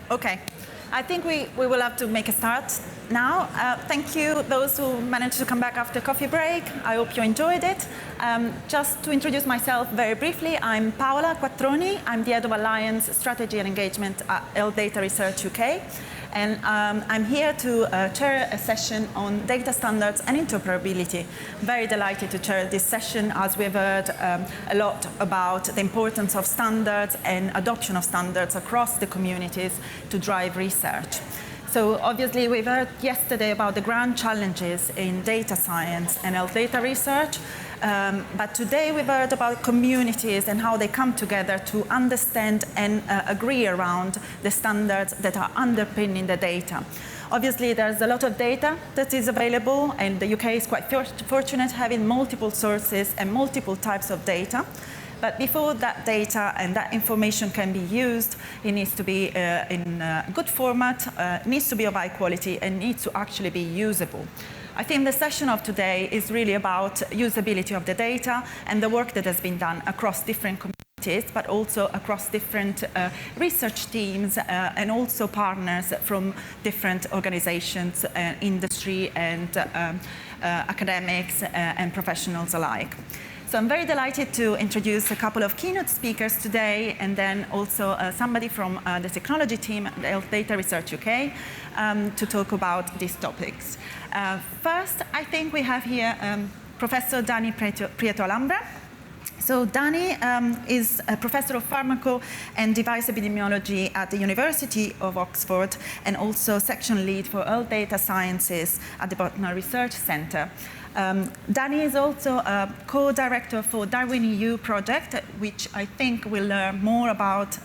Okay. I think we will have to make a start now. Thank you, those who managed to come back after coffee break. I hope you enjoyed it. Just to introduce myself very briefly, I'm Paola Quattroni. I'm the Head of Alliance Strategy and Engagement at Health Data Research UK. And I'm here to chair a session on data standards and interoperability. Very delighted to chair this session, as we've heard a lot about the importance of standards and adoption of standards across the communities to drive research. So obviously we've heard yesterday about the grand challenges in data science and health data research. But today we've heard about communities and how they come together to understand and agree around the standards that are underpinning the data. Obviously there's a lot of data that is available, and the UK is quite fortunate having multiple sources and multiple types of data. But before that data and that information can be used, it needs to be in a good format, needs to be of high quality, and needs to actually be usable. I think the session of today is really about usability of the data and the work that has been done across different communities, but also across different research teams and also partners from different organizations, industry and academics and professionals alike. So I'm very delighted to introduce a couple of keynote speakers today, and then also somebody from the technology team at Health Data Research UK to talk about these topics. First, I think we have here Professor Dani Prieto-Alhambra. So Dani is a professor of pharmaco and device epidemiology at the University of Oxford, and also section lead for health data sciences at the Botnar Research Centre. Dani is also a co-director for Darwin EU project, which I think we'll learn more about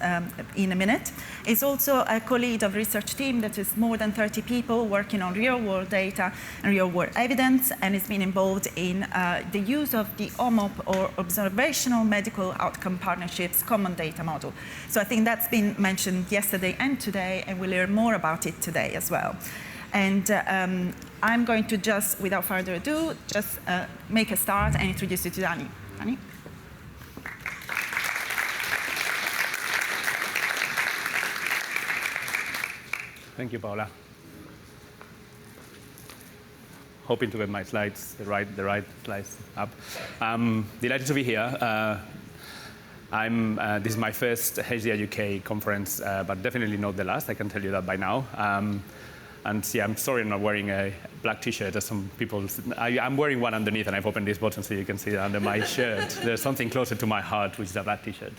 in a minute. He's also a co-lead of research team that is more than 30 people working on real-world data and real-world evidence, and has been involved in the use of the OMOP, or Observational Medical Outcome Partnerships Common Data Model. So I think that's been mentioned yesterday and today, and we'll learn more about it today as well. And I'm going to just, without further ado, just make a start and introduce you to Dani. Dani? Thank you, Paola. Hoping to get my slides, the right slides up. Delighted to be here. This is my first HDR UK conference, but definitely not the last. I can tell you that by now. And yeah, I'm sorry I'm not wearing a black t-shirt as some people. I'm wearing one underneath, and I've opened this button so you can see it under my shirt. There's something closer to my heart, which is a black t-shirt.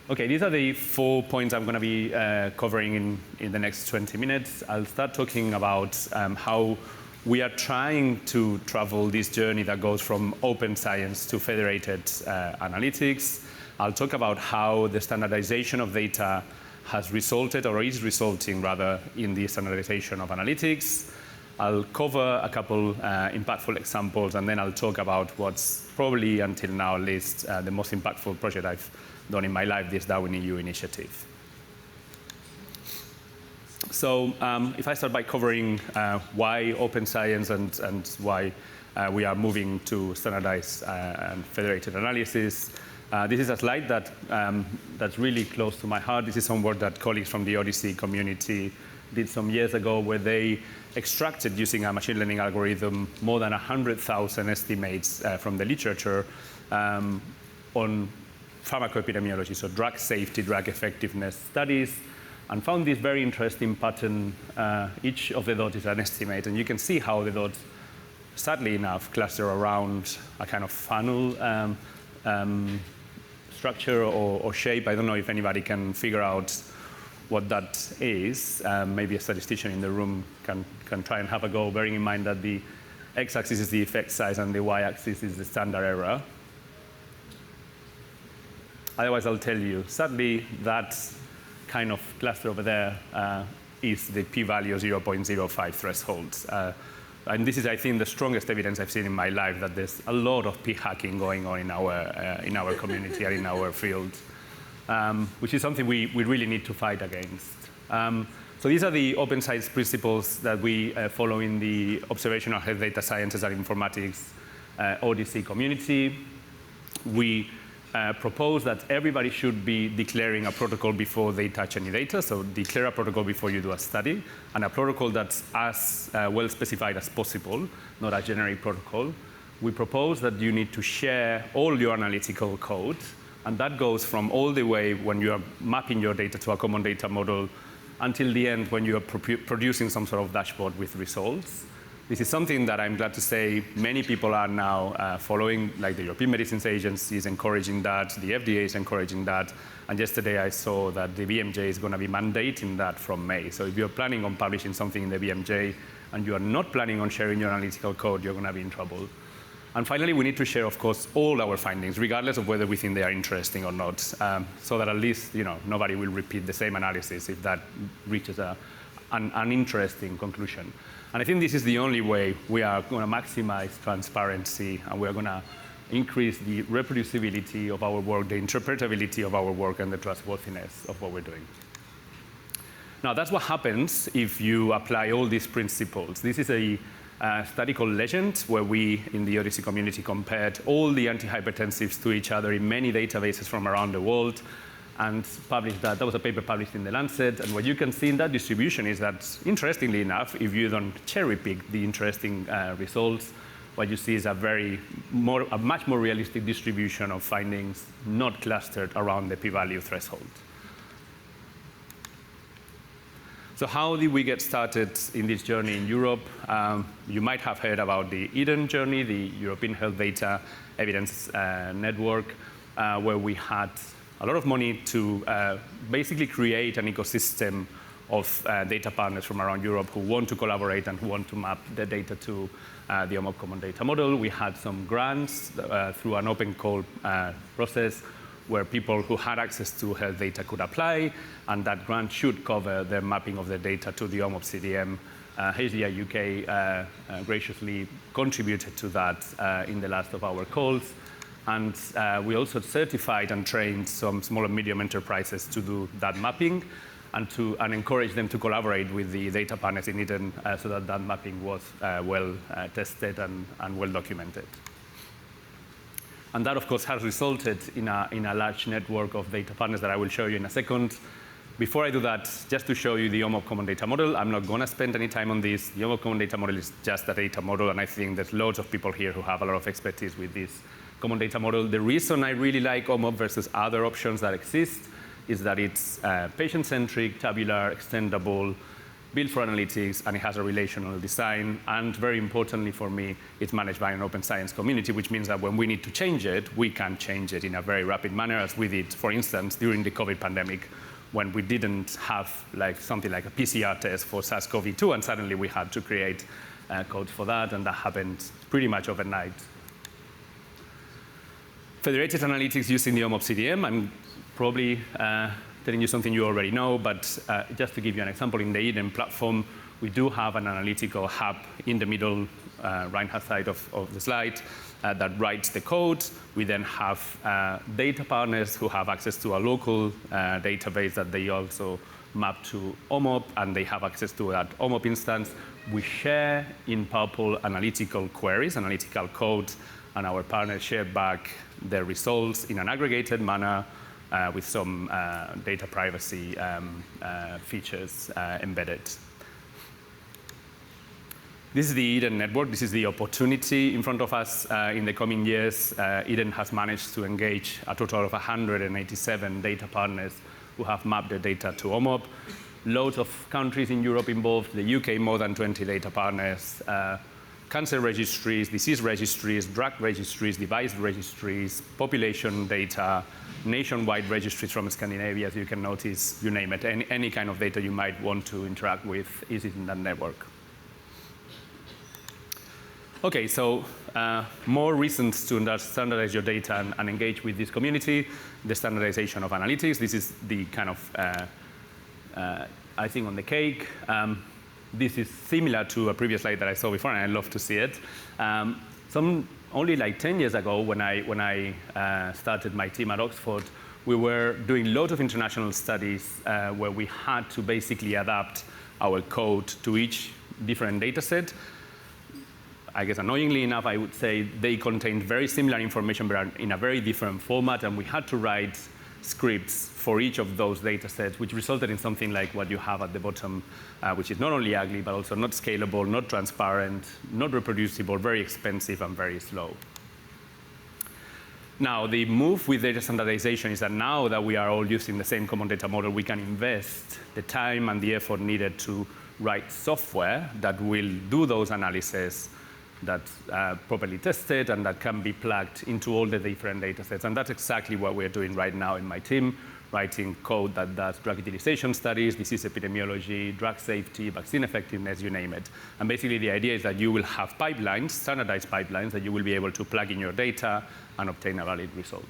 Okay, these are the 4 points I'm going to be covering in the next 20 minutes. I'll start talking about how we are trying to travel this journey that goes from open science to federated analytics. I'll talk about how the standardization of data has resulted, or is resulting rather, in the standardization of analytics. I'll cover a couple impactful examples, and then I'll talk about what's probably, until now at least, the most impactful project I've done in my life, this Darwin EU initiative. So if I start by covering why open science and why we are moving to standardized and federated analysis. This is a slide that's really close to my heart. This is some work that colleagues from the OHDSI community did some years ago, where they extracted, using a machine learning algorithm, more than 100,000 estimates from the literature on pharmacoepidemiology, so drug safety, drug effectiveness studies, and found this very interesting pattern. Each of the dots is an estimate, and you can see how the dots, sadly enough, cluster around a kind of funnel structure or shape. I don't know if anybody can figure out what that is. Maybe a statistician in the room can try and have a go, bearing in mind that the x-axis is the effect size and the y-axis is the standard error. Otherwise, I'll tell you. Sadly, that kind of cluster over there is the p-value 0.05 threshold. And this is, I think, the strongest evidence I've seen in my life that there's a lot of p-hacking going on in our community and in our field, which is something we really need to fight against. So these are the open science principles that we follow in the Observational Health Data Sciences and Informatics OHDSI community. We propose that everybody should be declaring a protocol before they touch any data. So declare a protocol before you do a study, and a protocol that's as well specified as possible, not a generic protocol. We propose that you need to share all your analytical code, and that goes from all the way when you are mapping your data to a common data model until the end when you are producing some sort of dashboard with results. This is something that I'm glad to say many people are now following, like the European Medicines Agency is encouraging that, the FDA is encouraging that, and yesterday I saw that the BMJ is going to be mandating that from May. So if you're planning on publishing something in the BMJ and you are not planning on sharing your analytical code, you're going to be in trouble. And finally, we need to share, of course, all our findings, regardless of whether we think they are interesting or not, so that at least nobody will repeat the same analysis if that reaches an interesting conclusion. And I think this is the only way we are going to maximize transparency, and we are going to increase the reproducibility of our work, the interpretability of our work, and the trustworthiness of what we're doing. Now, that's what happens if you apply all these principles. This is a study called Legend, where we, in the OHDSI community, compared all the antihypertensives to each other in many databases from around the world, and published that. That was a paper published in The Lancet. And what you can see in that distribution is that, interestingly enough, if you don't cherry-pick the interesting results, what you see is a much more realistic distribution of findings not clustered around the p-value threshold. So how did we get started in this journey in Europe? You might have heard about the EDEN journey, the European Health Data Evidence Network, where we had a lot of money to basically create an ecosystem of data partners from around Europe who want to collaborate and who want to map the data to the OMOP Common Data Model. We had some grants through an open call process where people who had access to health data could apply, and that grant should cover the mapping of the data to the OMOP CDM. HDR UK graciously contributed to that in the last of our calls. And we also certified and trained some small and medium enterprises to do that mapping and encourage them to collaborate with the data partners in Eden so that that mapping was well tested and well documented. And that, of course, has resulted in a large network of data partners that I will show you in a second. Before I do that, just to show you the OMOP Common Data Model, I'm not going to spend any time on this. The OMOP Common Data Model is just a data model, and I think there's loads of people here who have a lot of expertise with this Common Data Model. The reason I really like OMOP versus other options that exist is that it's patient-centric, tabular, extendable, built for analytics, and it has a relational design. And very importantly for me, it's managed by an open science community, which means that when we need to change it, we can change it in a very rapid manner, as we did, for instance, during the COVID pandemic, when we didn't have something like a PCR test for SARS-CoV-2, and suddenly we had to create code for that, and that happened pretty much overnight. Federated analytics using the OMOP CDM. I'm probably telling you something you already know, but just to give you an example, in the EDEN platform, we do have an analytical hub in the middle right-hand side of the slide that writes the code. We then have data partners who have access to a local database that they also map to OMOP, and they have access to that OMOP instance. We share in purple analytical queries, analytical code, and our partners share back their results in an aggregated manner with some data privacy features embedded. This is the EDEN network. This is the opportunity in front of us in the coming years. EDEN has managed to engage a total of 187 data partners who have mapped their data to OMOP. Loads of countries in Europe involved, the UK more than 20 data partners, cancer registries, disease registries, drug registries, device registries, population data, nationwide registries from Scandinavia, as you can notice, you name it. Any kind of data you might want to interact with is in that network. Okay, so more reasons to standardize your data and engage with this community. The standardization of analytics. This is the kind of icing on the cake. This is similar to a previous slide that I saw before, and I love to see it. Only like 10 years ago, when I started my team at Oxford, we were doing lots of international studies where we had to basically adapt our code to each different data set. I guess annoyingly enough, I would say they contained very similar information, but in a very different format, and we had to write scripts for each of those data sets, which resulted in something like what you have at the bottom, which is not only ugly, but also not scalable, not transparent, not reproducible, very expensive, and very slow. Now, the move with data standardization is that now that we are all using the same common data model, we can invest the time and the effort needed to write software that will do those analyses that's properly tested and that can be plugged into all the different data sets. And that's exactly what we're doing right now in my team, writing code that does drug utilization studies, disease epidemiology, drug safety, vaccine effectiveness, you name it. And basically the idea is that you will have pipelines, standardized pipelines, that you will be able to plug in your data and obtain a valid result.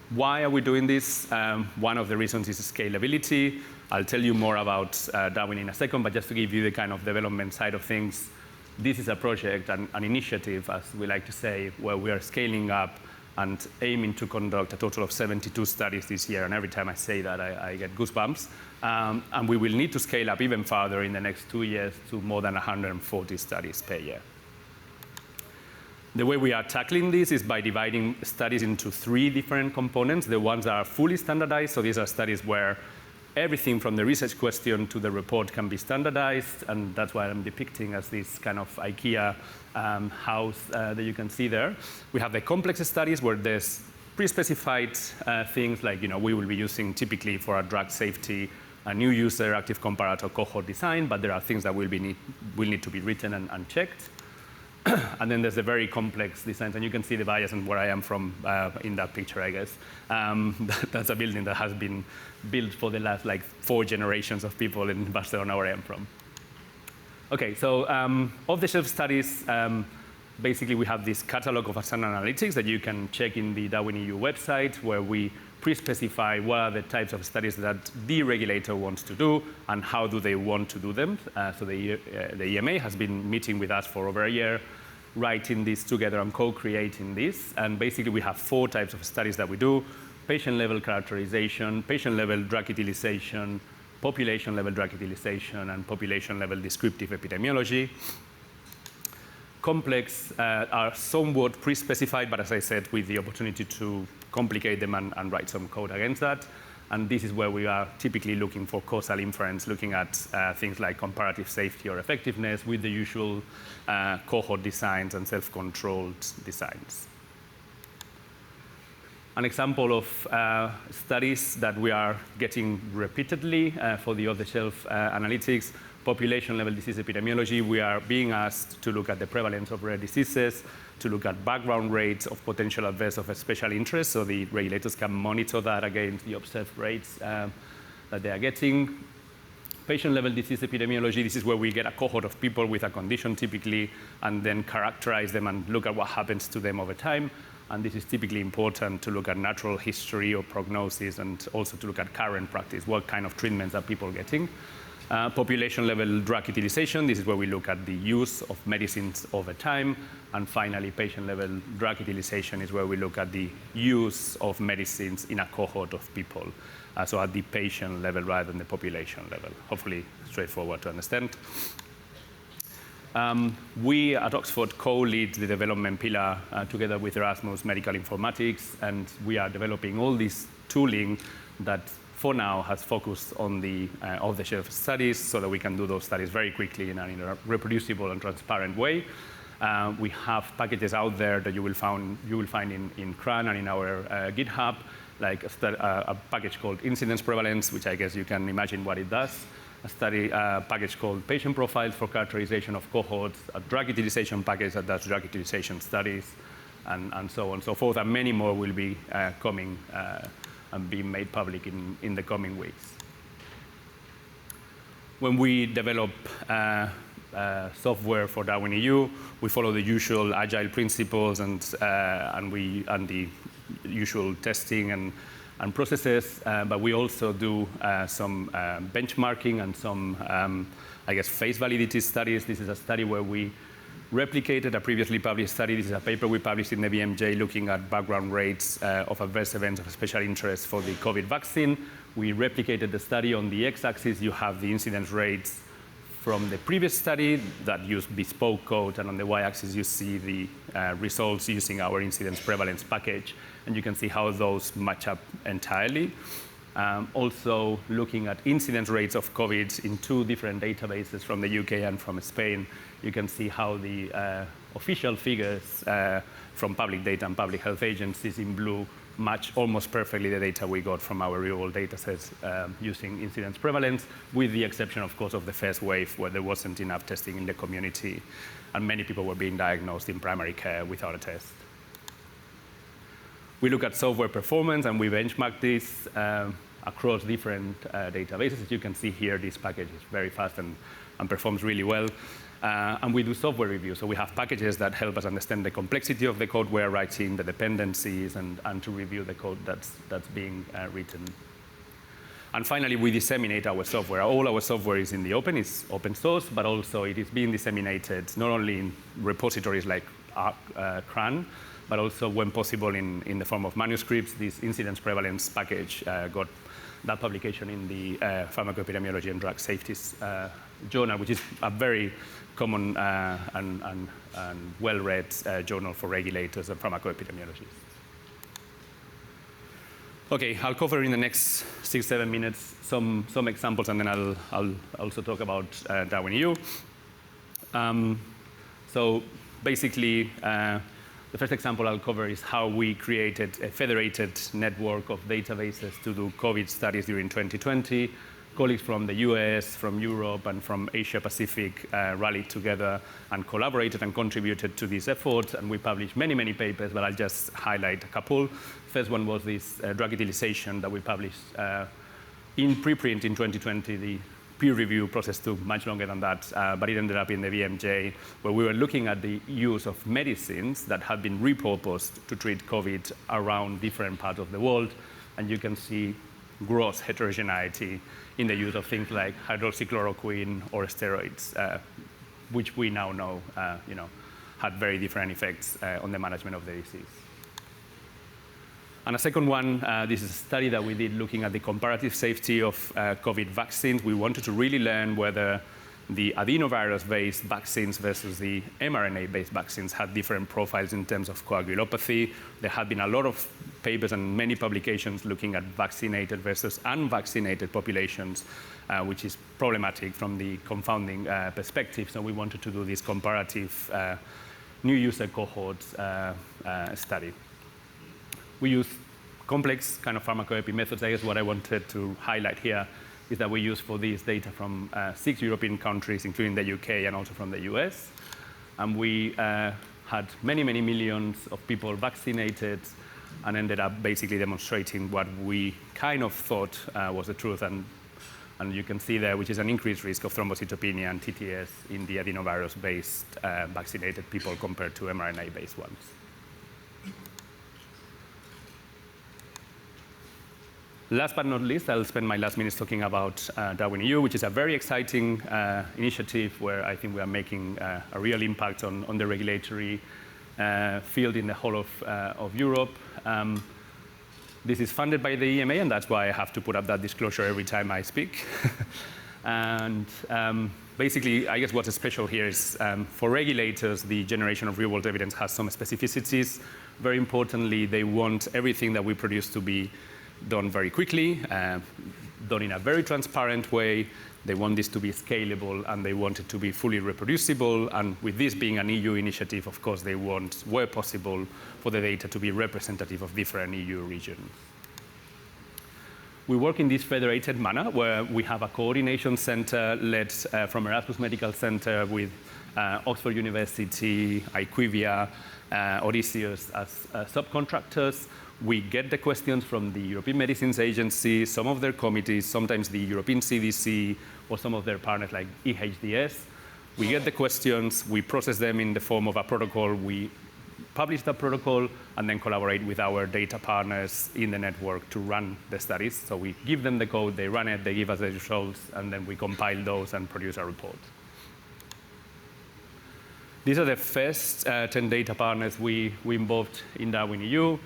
Why are we doing this? One of the reasons is scalability. I'll tell you more about Darwin in a second, but just to give you the kind of development side of things, this is a project, an initiative, as we like to say, where we are scaling up and aiming to conduct a total of 72 studies this year. And every time I say that, I get goosebumps. And we will need to scale up even further in the next 2 years to more than 140 studies per year. The way we are tackling this is by dividing studies into 3 different components. The ones that are fully standardized, so these are studies where everything from the research question to the report can be standardized, and that's what I'm depicting as this kind of IKEA house that you can see there. We have the complex studies where there's pre-specified things like, we will be using typically for our drug safety a new user active comparator cohort design, but there are things that will need to be written and checked. And then there's the very complex designs, and you can see the bias and where I am from in that picture, I guess. That's a building that has been built for the last 4 generations of people in Barcelona, where I am from. Okay, so off-the-shelf studies, basically we have this catalog of standard analytics that you can check in the Darwin EU website, where we pre-specify what are the types of studies that the regulator wants to do and how do they want to do them. So the EMA has been meeting with us for over a year, writing this together and co-creating this. And basically we have 4 types of studies that we do: patient-level characterization, patient-level drug utilization, population-level drug utilization, and population-level descriptive epidemiology. Complex are somewhat pre-specified, but as I said, with the opportunity to complicate them and write some code against that. And this is where we are typically looking for causal inference, looking at things like comparative safety or effectiveness with the usual cohort designs and self-controlled designs. An example of studies that we are getting repeatedly for the off-the-shelf analytics: population-level disease epidemiology. We are being asked to look at the prevalence of rare diseases, to look at background rates of potential adverse of special interest, so the regulators can monitor that against the observed rates that they are getting. Patient-level disease epidemiology, this is where we get a cohort of people with a condition typically, and then characterize them and look at what happens to them over time. And this is typically important to look at natural history or prognosis, and also to look at current practice, what kind of treatments are people getting. Population-level drug utilization, this is where we look at the use of medicines over time. And finally, patient-level drug utilization is where we look at the use of medicines in a cohort of people. So at the patient level rather than the population level. Hopefully straightforward to understand. We at Oxford co-lead the development pillar together with Erasmus Medical Informatics, and we are developing all this tooling that for now has focused on the off-the-shelf studies so that we can do those studies very quickly in a reproducible and transparent way. We have packages out there that you will find in CRAN and in our GitHub, like a package called incidence prevalence, which I guess you can imagine what it does. A package called patient profiles for characterization of cohorts, a drug utilization package that does drug utilization studies, and so on and so forth. And many more will be coming and being made public in the coming weeks. When we develop software for Darwin EU, we follow the usual agile principles and the usual testing and processes, but we also do some benchmarking and some, I guess, phase validity studies. This is a study where we replicated a previously published study. This is a paper we published in the BMJ looking at background rates of adverse events of special interest for the COVID vaccine. We replicated the study. On the x-axis, you have the incidence rates from the previous study that used bespoke code, and on the y-axis you see the results using our incidence prevalence package, and you can see how those match up entirely. Also looking at incidence rates of COVID in 2 different databases from the UK and from Spain, you can see how the official figures from public data and public health agencies in blue match almost perfectly the data we got from our real-world data sets using incidence prevalence, with the exception, of course, of the first wave where there wasn't enough testing in the community and many people were being diagnosed in primary care without a test. We look at software performance and we benchmark this across different databases. As you can see here, this package is very fast and performs really well. And we do software review. So we have packages that help us understand the complexity of the code we're writing, the dependencies, and to review the code that's being written. And finally, we disseminate our software. All our software is in the open, it's open source, but also it is being disseminated not only in repositories like CRAN, but also when possible in the form of manuscripts. This incidence prevalence package got that publication in the Pharmacoepidemiology and Drug Safety journal, which is a very common and well-read journal for regulators and pharmacoepidemiologists. Okay, I'll cover in the next 6-7 minutes some examples, and then I'll also talk about Darwin EU. So basically, the first example I'll cover is how we created a federated network of databases to do COVID studies during 2020. Colleagues from the US, from Europe, and from Asia Pacific rallied together and collaborated and contributed to this effort. And we published many, many papers, but I'll just highlight a couple. First one was this drug utilization that we published in preprint in 2020. The peer review process took much longer than that, but it ended up in the VMJ, where we were looking at the use of medicines that had been repurposed to treat COVID around different parts of the world. And you can see gross heterogeneity in the use of things like hydroxychloroquine or steroids, which we now know, had very different effects on the management of the disease. And a second one, this is a study that we did looking at the comparative safety of COVID vaccines. We wanted to really learn whether the adenovirus-based vaccines versus the mRNA-based vaccines had different profiles in terms of coagulopathy. There had been a lot of papers and many publications looking at vaccinated versus unvaccinated populations, which is problematic from the confounding perspective. So we wanted to do this comparative new user cohort study. We use complex kind of pharmacoepi methods. I guess what I wanted to highlight here is that we use for these data from 6 European countries, including the UK and also from the US. And we had many, many millions of people vaccinated and ended up basically demonstrating what we kind of thought was the truth. And you can see there, which is an increased risk of thrombocytopenia and TTS in the adenovirus-based vaccinated people compared to mRNA-based ones. Last but not least, I'll spend my last minutes talking about Darwin EU, which is a very exciting initiative where I think we are making a real impact on the regulatory field in the whole of Europe. This is funded by the EMA, and that's why I have to put up that disclosure every time I speak. And basically, I guess what's special here is for regulators, the generation of real-world evidence has some specificities. Very importantly, they want everything that we produce to be done very quickly, done in a very transparent way. They want this to be scalable, and they want it to be fully reproducible. And with this being an EU initiative, of course, they want, where possible, for the data to be representative of different EU regions. We work in this federated manner, where we have a coordination center led from Erasmus Medical Center with Oxford University, IQVIA, Odysseus as subcontractors. We get the questions from the European Medicines Agency, some of their committees, sometimes the European CDC, or some of their partners like OHDSI. We get the questions, we process them in the form of a protocol, we publish that protocol, and then collaborate with our data partners in the network to run the studies. So we give them the code, they run it, they give us the results, and then we compile those and produce a report. These are the first 10 data partners we involved in Darwin EU.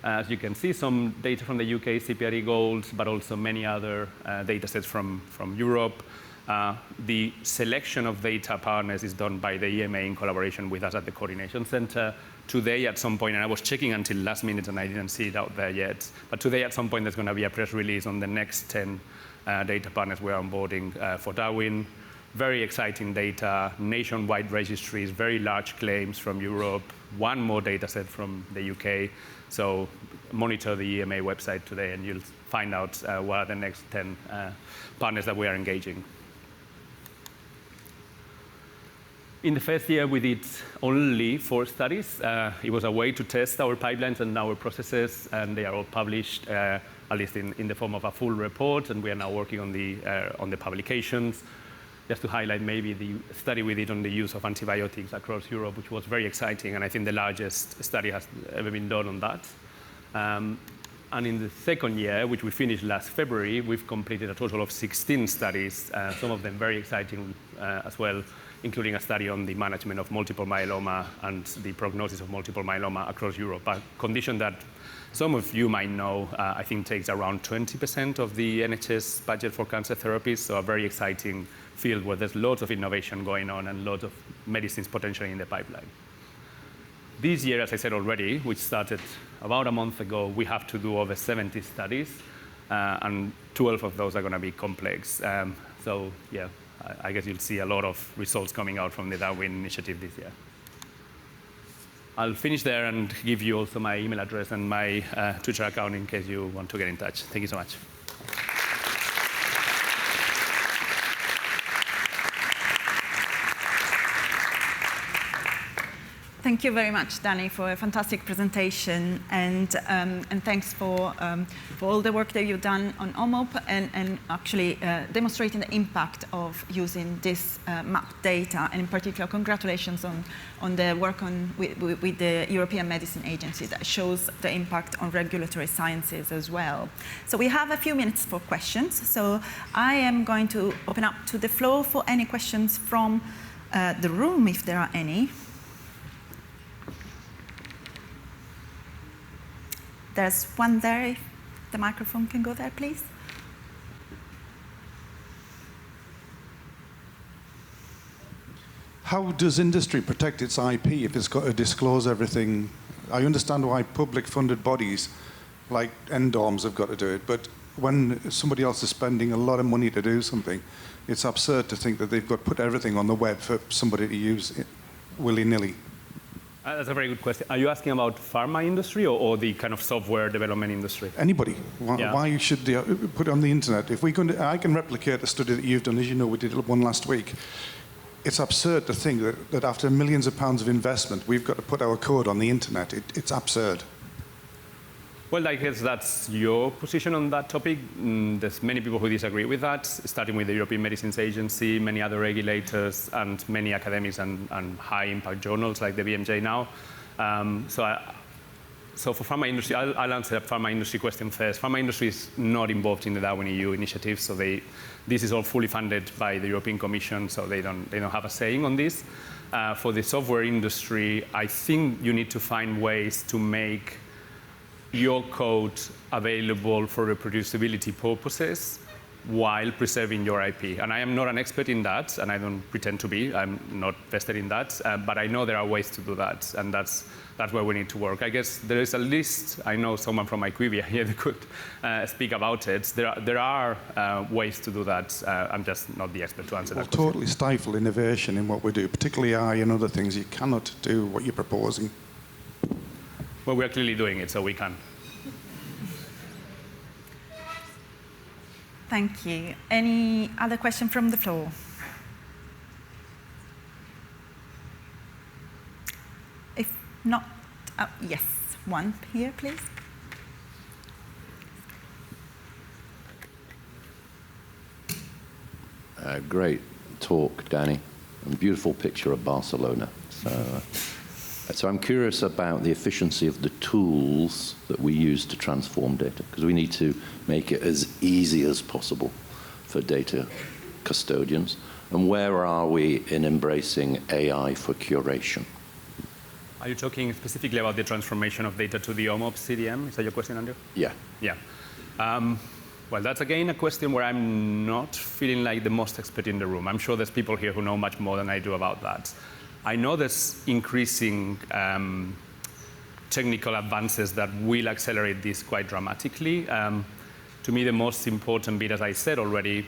As you can see, some data from the UK CPRE Gold, but also many other data sets from Europe. The selection of data partners is done by the EMA in collaboration with us at the Coordination Center. Today, at some point, and I was checking until last minute and I didn't see it out there yet, but today at some point there's going to be a press release on the next 10 data partners we're onboarding for Darwin. Very exciting data, nationwide registries, very large claims from Europe, one more data set from the UK. So monitor the EMA website today and you'll find out what are the next 10 partners that we are engaging. In the first year, we did only 4 studies. It was a way to test our pipelines and our processes, and they are all published, at least in the form of a full report, and we are now working on the publications. Just to highlight maybe the study we did on the use of antibiotics across Europe, which was very exciting, and I think the largest study has ever been done on that. And in the second year, which we finished last February, we've completed a total of 16 studies, some of them very exciting as well, including a study on the management of multiple myeloma and the prognosis of multiple myeloma across Europe, a condition that some of you might know, I think takes around 20% of the NHS budget for cancer therapies, so a very exciting field where there's lots of innovation going on and lots of medicines potentially in the pipeline. This year, as I said already, which started about a month ago, we have to do over 70 studies, and 12 of those are going to be complex. So yeah, I guess you'll see a lot of results coming out from the Darwin initiative this year. I'll finish there and give you also my email address and my Twitter account in case you want to get in touch. Thank you so much. Thank you very much, Danny, for a fantastic presentation, and thanks for all the work that you've done on OMOP and actually demonstrating the impact of using this map data, and in particular, congratulations on the work with the European Medicine Agency that shows the impact on regulatory sciences as well. So we have a few minutes for questions, so I am going to open up to the floor for any questions from the room, if there are any. There's one there, if the microphone can go there, please. How does industry protect its IP if it's got to disclose everything? I understand why public-funded bodies like NDORMs have got to do it, but when somebody else is spending a lot of money to do something, it's absurd to think that they've got to put everything on the web for somebody to use willy-nilly. That's a very good question. Are you asking about pharma industry or the kind of software development industry? Anybody. Why should they put it on the internet? If we can, I can replicate a study that you've done. As you know, we did one last week. It's absurd to think that after millions of pounds of investment, we've got to put our code on the internet. It's absurd. Well, I guess that's your position on that topic. There's many people who disagree with that, starting with the European Medicines Agency, many other regulators, and many academics and high-impact journals like the BMJ now. So for pharma industry, I'll answer the pharma industry question first. Pharma industry is not involved in the Darwin EU initiative, so this is all fully funded by the European Commission, so they don't have a saying on this. For the software industry, I think you need to find ways to make your code available for reproducibility purposes while preserving your IP. And I am not an expert in that, and I don't pretend to be. I'm not vested in that, but I know there are ways to do that, and that's where we need to work. I guess there is a list. I know someone from IQVIA here that could speak about it. There are ways to do that. I'm just not the expert to answer that question. Totally stifle innovation in what we do, particularly AI and other things. You cannot do what you're proposing. Well, we're clearly doing it, so we can. Thank you. Any other question from the floor? If not, yes, one here, please. Great talk, Danny, and beautiful picture of Barcelona. So I'm curious about the efficiency of the tools that we use to transform data, because we need to make it as easy as possible for data custodians. And where are we in embracing AI for curation? Are you talking specifically about the transformation of data to the OMOP CDM? Is that your question, Andrew? Yeah. Yeah. Well, that's again a question where I'm not feeling like the most expert in the room. I'm sure there's people here who know much more than I do about that. I know there's increasing technical advances that will accelerate this quite dramatically. To me, the most important bit, as I said already,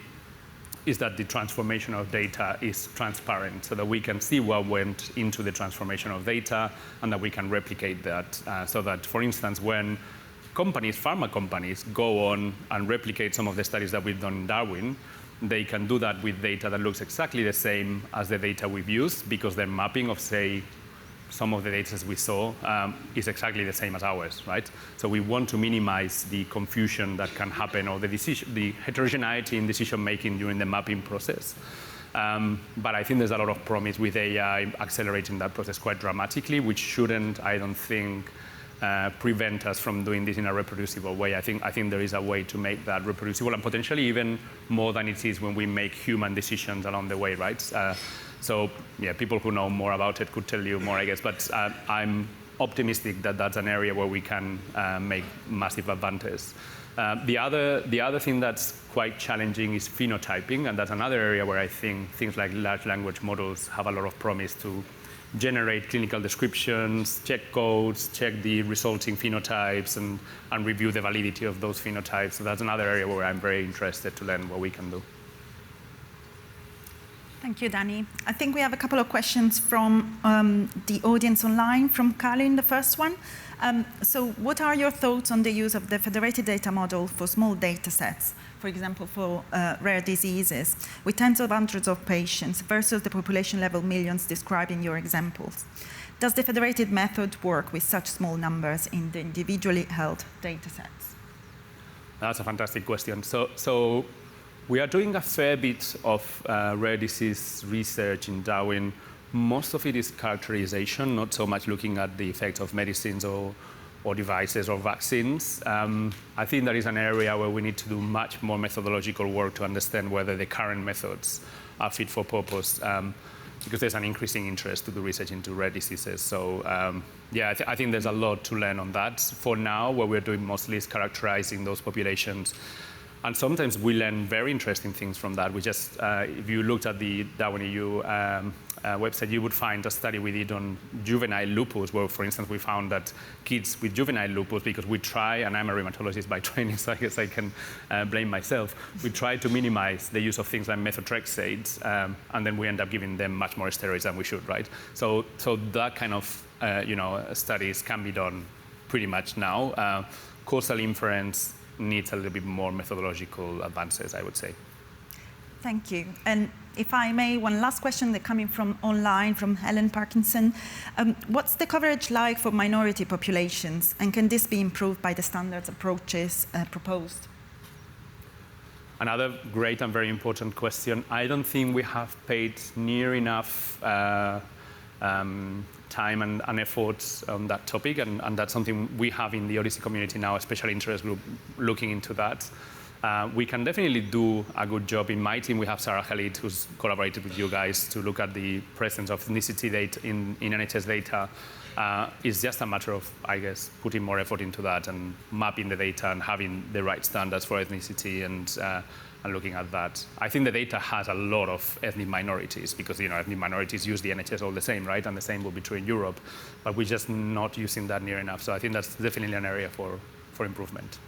is that the transformation of data is transparent, so that we can see what went into the transformation of data and that we can replicate that. So that, for instance, when companies, pharma companies, go on and replicate some of the studies that we've done in Darwin, they can do that with data that looks exactly the same as the data we've used, because their mapping of, say, some of the data we saw is exactly the same as ours, right? So we want to minimize the confusion that can happen, or the heterogeneity in decision-making during the mapping process. But I think there's a lot of promise with AI accelerating that process quite dramatically, which shouldn't, I don't think, prevent us from doing this in a reproducible way. I think there is a way to make that reproducible, and potentially even more than it is when we make human decisions along the way, right? So yeah, people who know more about it could tell you more, I guess. But I'm optimistic that that's an area where we can make massive advances. The other thing that's quite challenging is phenotyping, and that's another area where I think things like large language models have a lot of promise to generate clinical descriptions, check codes, check the resulting phenotypes, and review the validity of those phenotypes. So that's another area where I'm very interested to learn what we can do. Thank you, Danny. I think we have a couple of questions from the audience online, from Colin, the first one. So what are your thoughts on the use of the federated data model for small data sets, for example, for rare diseases, with tens of hundreds of patients versus the population level millions described in your examples? Does the federated method work with such small numbers in the individually held data sets? That's a fantastic question. So we are doing a fair bit of rare disease research in Darwin. Most of it is characterization, not so much looking at the effect of medicines or devices or vaccines. I think that is an area where we need to do much more methodological work to understand whether the current methods are fit for purpose, because there's an increasing interest to do research into rare diseases. So yeah, I think there's a lot to learn on that. For now, what we're doing mostly is characterizing those populations. And sometimes we learn very interesting things from that. We just, if you looked at the Darwin EU website, you would find a study we did on juvenile lupus, where, for instance, we found that kids with juvenile lupus, because we try, and I'm a rheumatologist by training, so I guess I can blame myself, we try to minimize the use of things like methotrexate, and then we end up giving them much more steroids than we should, right? So that kind of studies can be done pretty much now. Causal inference needs a little bit more methodological advances, I would say. Thank you. And if I may, one last question that coming from online, from Helen Parkinson. What's the coverage like for minority populations, and can this be improved by the standards approaches proposed? Another great and very important question. I don't think we have paid near enough time and efforts on that topic, and that's something we have in the OHDSI community now, a special interest group looking into that. We can definitely do a good job. In my team, we have Sarah Khalid, who's collaborated with you guys to look at the presence of ethnicity data in NHS data. It's just a matter of, I guess, putting more effort into that and mapping the data and having the right standards for ethnicity and looking at that. I think the data has a lot of ethnic minorities, because ethnic minorities use the NHS all the same, right? And the same will be true in Europe, but we're just not using that near enough. So I think that's definitely an area for improvement.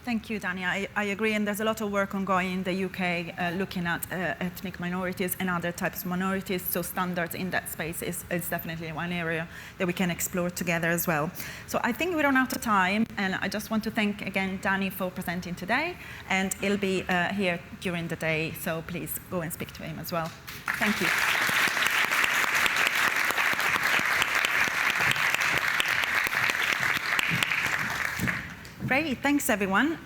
Thank you, Danny. I agree, and there's a lot of work ongoing in the UK looking at ethnic minorities and other types of minorities, so standards in that space is definitely one area that we can explore together as well. So I think we run out of time, and I just want to thank again Danny for presenting today, and he'll be here during the day, so please go and speak to him as well. Thank you. Great, thanks everyone.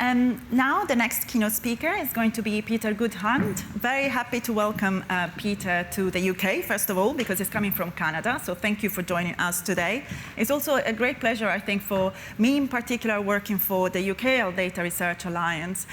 Now the next keynote speaker is going to be Peter Goodhand. Very happy to welcome Peter to the UK, first of all, because he's coming from Canada, so thank you for joining us today. It's also a great pleasure, I think, for me in particular, working for the UK Health Data Research Alliance,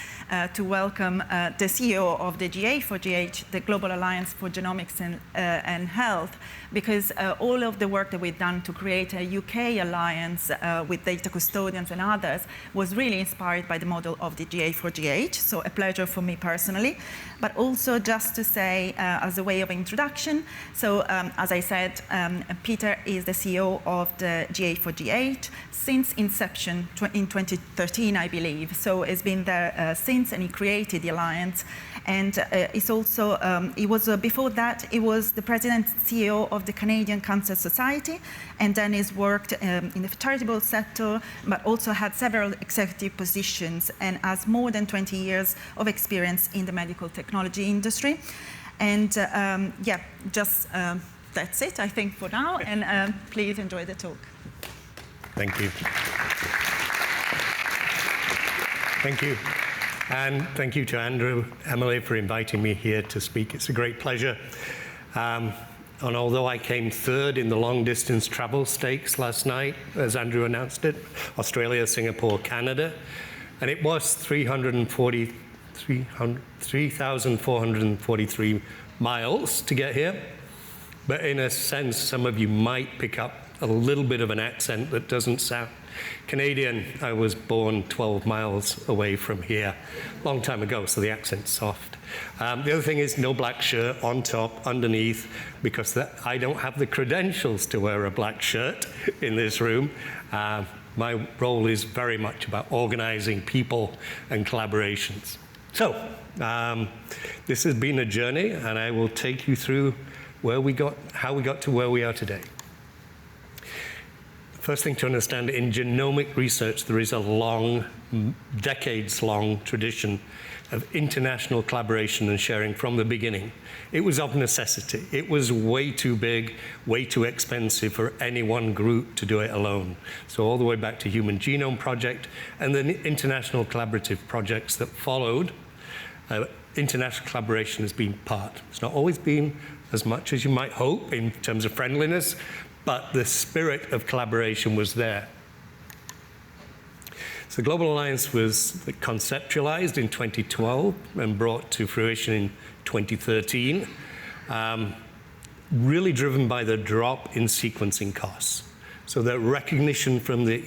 to welcome the CEO of the GA4GH, the Global Alliance for Genomics and Health, because all of the work that we've done to create a UK alliance with data custodians and others was really inspired by the model of the GA4GH, so a pleasure for me personally. But also just to say, as a way of introduction, so as I said, Peter is the CEO of the GA4GH since inception in 2013, I believe. So he's been there since, and he created the alliance. And he's also, he was before that, he was the president CEO of the Canadian Cancer Society, and then he's worked in the charitable sector, but also had several executive positions and has more than 20 years of experience in the medical technology industry. And yeah, just that's it, I think, for now. And please enjoy the talk. Thank you. Thank you. And thank you to Andrew, Emily, for inviting me here to speak. It's a great pleasure. And although I came third in the long-distance travel stakes last night, as Andrew announced it, Australia, Singapore, Canada, and it was 3,443 miles to get here. But in a sense, some of you might pick up a little bit of an accent that doesn't sound Canadian. I was born 12 miles away from here, long time ago, so the accent's soft. The other thing is no black shirt on top, underneath, because I don't have the credentials to wear a black shirt in this room. My role is very much about organizing people and collaborations. So, this has been a journey, and I will take you through how we got to where we are today. First thing to understand, in genomic research, there is a long, decades-long tradition of international collaboration and sharing from the beginning. It was of necessity. It was way too big, way too expensive for any one group to do it alone. So all the way back to Human Genome Project and the international collaborative projects that followed, international collaboration has been part. It's not always been as much as you might hope in terms of friendliness, but the spirit of collaboration was there. So the Global Alliance was conceptualized in 2012 and brought to fruition in 2013, really driven by the drop in sequencing costs. So the recognition from the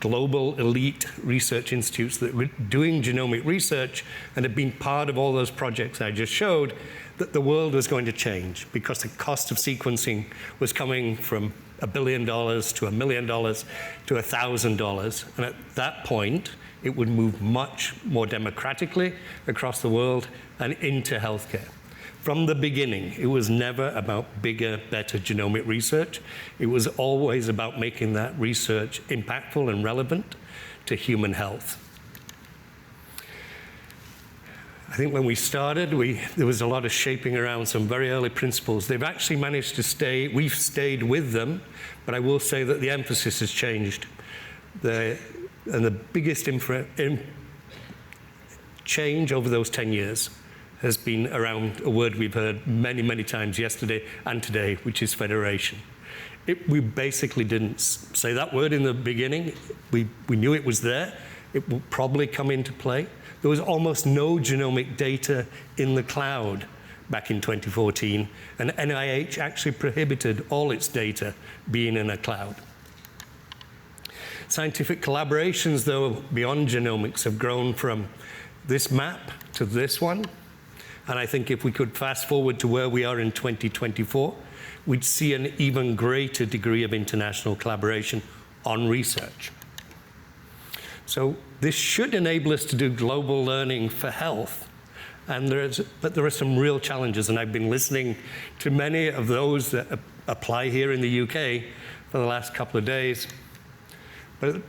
global elite research institutes that were doing genomic research and had been part of all those projects I just showed, that the world was going to change because the cost of sequencing was coming from $1 billion to $1 million to $1,000. And at that point, it would move much more democratically across the world and into healthcare. From the beginning, it was never about bigger, better genomic research. It was always about making that research impactful and relevant to human health. I think when we started, there was a lot of shaping around some very early principles. They've actually managed to stay, we've stayed with them, but I will say that the emphasis has changed. And the biggest change over those 10 years has been around a word we've heard many, many times yesterday and today, which is federation. We basically didn't say that word in the beginning. We knew it was there. It will probably come into play. There was almost no genomic data in the cloud back in 2014, and NIH actually prohibited all its data being in a cloud. Scientific collaborations, though, beyond genomics have grown from this map to this one, and I think if we could fast forward to where we are in 2024, we'd see an even greater degree of international collaboration on research. So this should enable us to do global learning for health. But there are some real challenges, and I've been listening to many of those that apply here in the UK for the last couple of days. But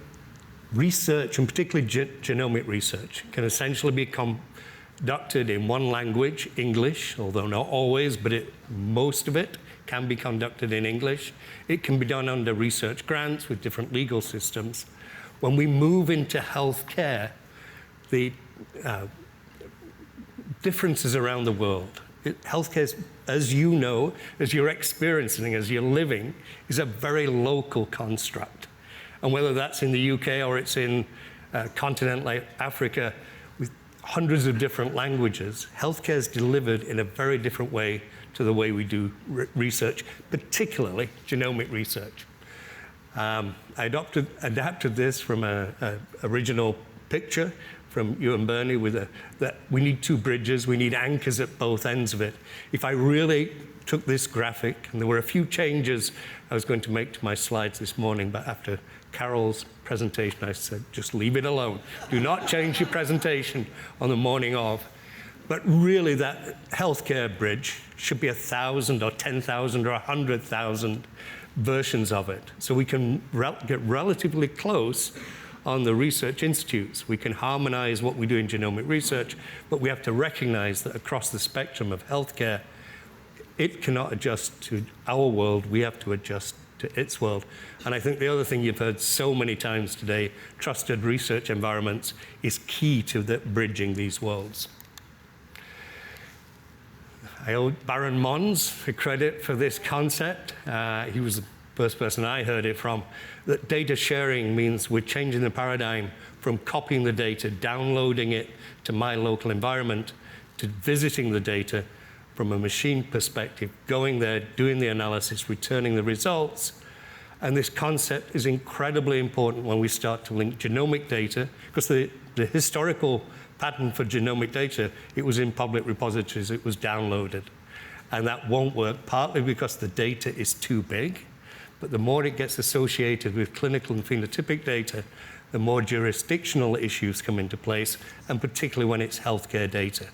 research, and particularly genomic research, can essentially be conducted in one language, English, although not always, but most of it can be conducted in English. It can be done under research grants with different legal systems. When we move into healthcare, the differences around the world, healthcare, as you know, as you're experiencing, as you're living, is a very local construct. And whether that's in the UK or it's in a continent like Africa with hundreds of different languages, healthcare is delivered in a very different way to the way we do research, particularly genomic research. I adapted this from an original picture from you and Bernie with that we need two bridges, we need anchors at both ends of it. If I really took this graphic, and there were a few changes I was going to make to my slides this morning, but after Carol's presentation, I said, just leave it alone. Do not change your presentation on the morning of. But really, that healthcare bridge should be 1,000 or 10,000 or 100,000 versions of it. So we can get relatively close on the research institutes. We can harmonize what we do in genomic research, but we have to recognize that across the spectrum of healthcare, it cannot adjust to our world. We have to adjust to its world. And I think the other thing you've heard so many times today, trusted research environments, is key to bridging these worlds. I owe Baron Mons the credit for this concept. He was the first person I heard it from, that data sharing means we're changing the paradigm from copying the data, downloading it to my local environment, to visiting the data from a machine perspective, going there, doing the analysis, returning the results. And this concept is incredibly important when we start to link genomic data, because the historical pattern for genomic data, it was in public repositories, it was downloaded. And that won't work, partly because the data is too big, but the more it gets associated with clinical and phenotypic data, the more jurisdictional issues come into place, and particularly when it's healthcare data.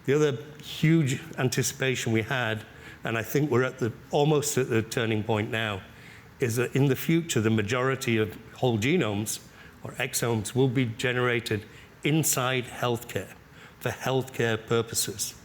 The other huge anticipation we had, and I think we're almost at the turning point now, is that in the future, the majority of whole genomes or exomes will be generated inside healthcare for healthcare purposes.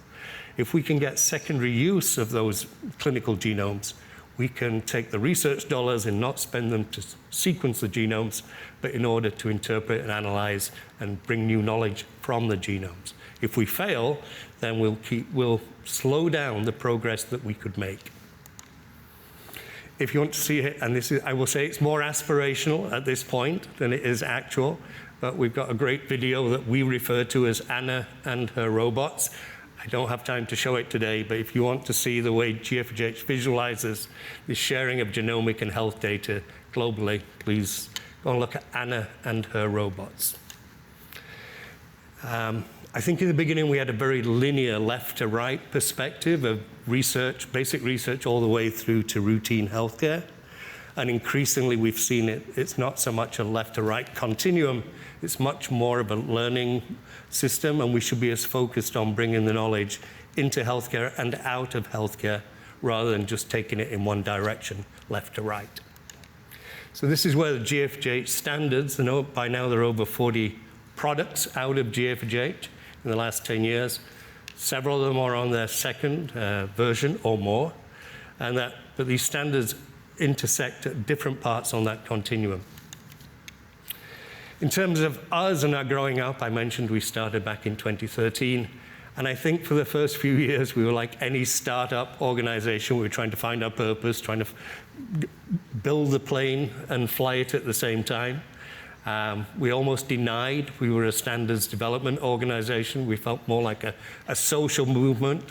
If we can get secondary use of those clinical genomes, we can take the research dollars and not spend them to sequence the genomes, but in order to interpret and analyze and bring new knowledge from the genomes. If we fail, then we'll slow down the progress that we could make. If you want to see it, and I will say it's more aspirational at this point than it is actual, but we've got a great video that we refer to as Anna and her robots. I don't have time to show it today, but if you want to see the way GFHH visualizes the sharing of genomic and health data globally, please go and look at Anna and her robots. I think in the beginning we had a very linear left to right perspective of research, basic research, all the way through to routine healthcare. And increasingly we've seen it's not so much a left to right continuum, it's much more of a learning system, and we should be as focused on bringing the knowledge into healthcare and out of healthcare rather than just taking it in one direction, left to right. So this is where the GFHH standards, by now there are over 40 products out of GFHH in the last 10 years. Several of them are on their second version or more, but these standards intersect at different parts on that continuum. In terms of us and our growing up, I mentioned we started back in 2013, and I think for the first few years we were like any startup organization. We were trying to find our purpose, trying to build the plane and fly it at the same time. We almost denied we were a standards development organization. We felt more like a social movement.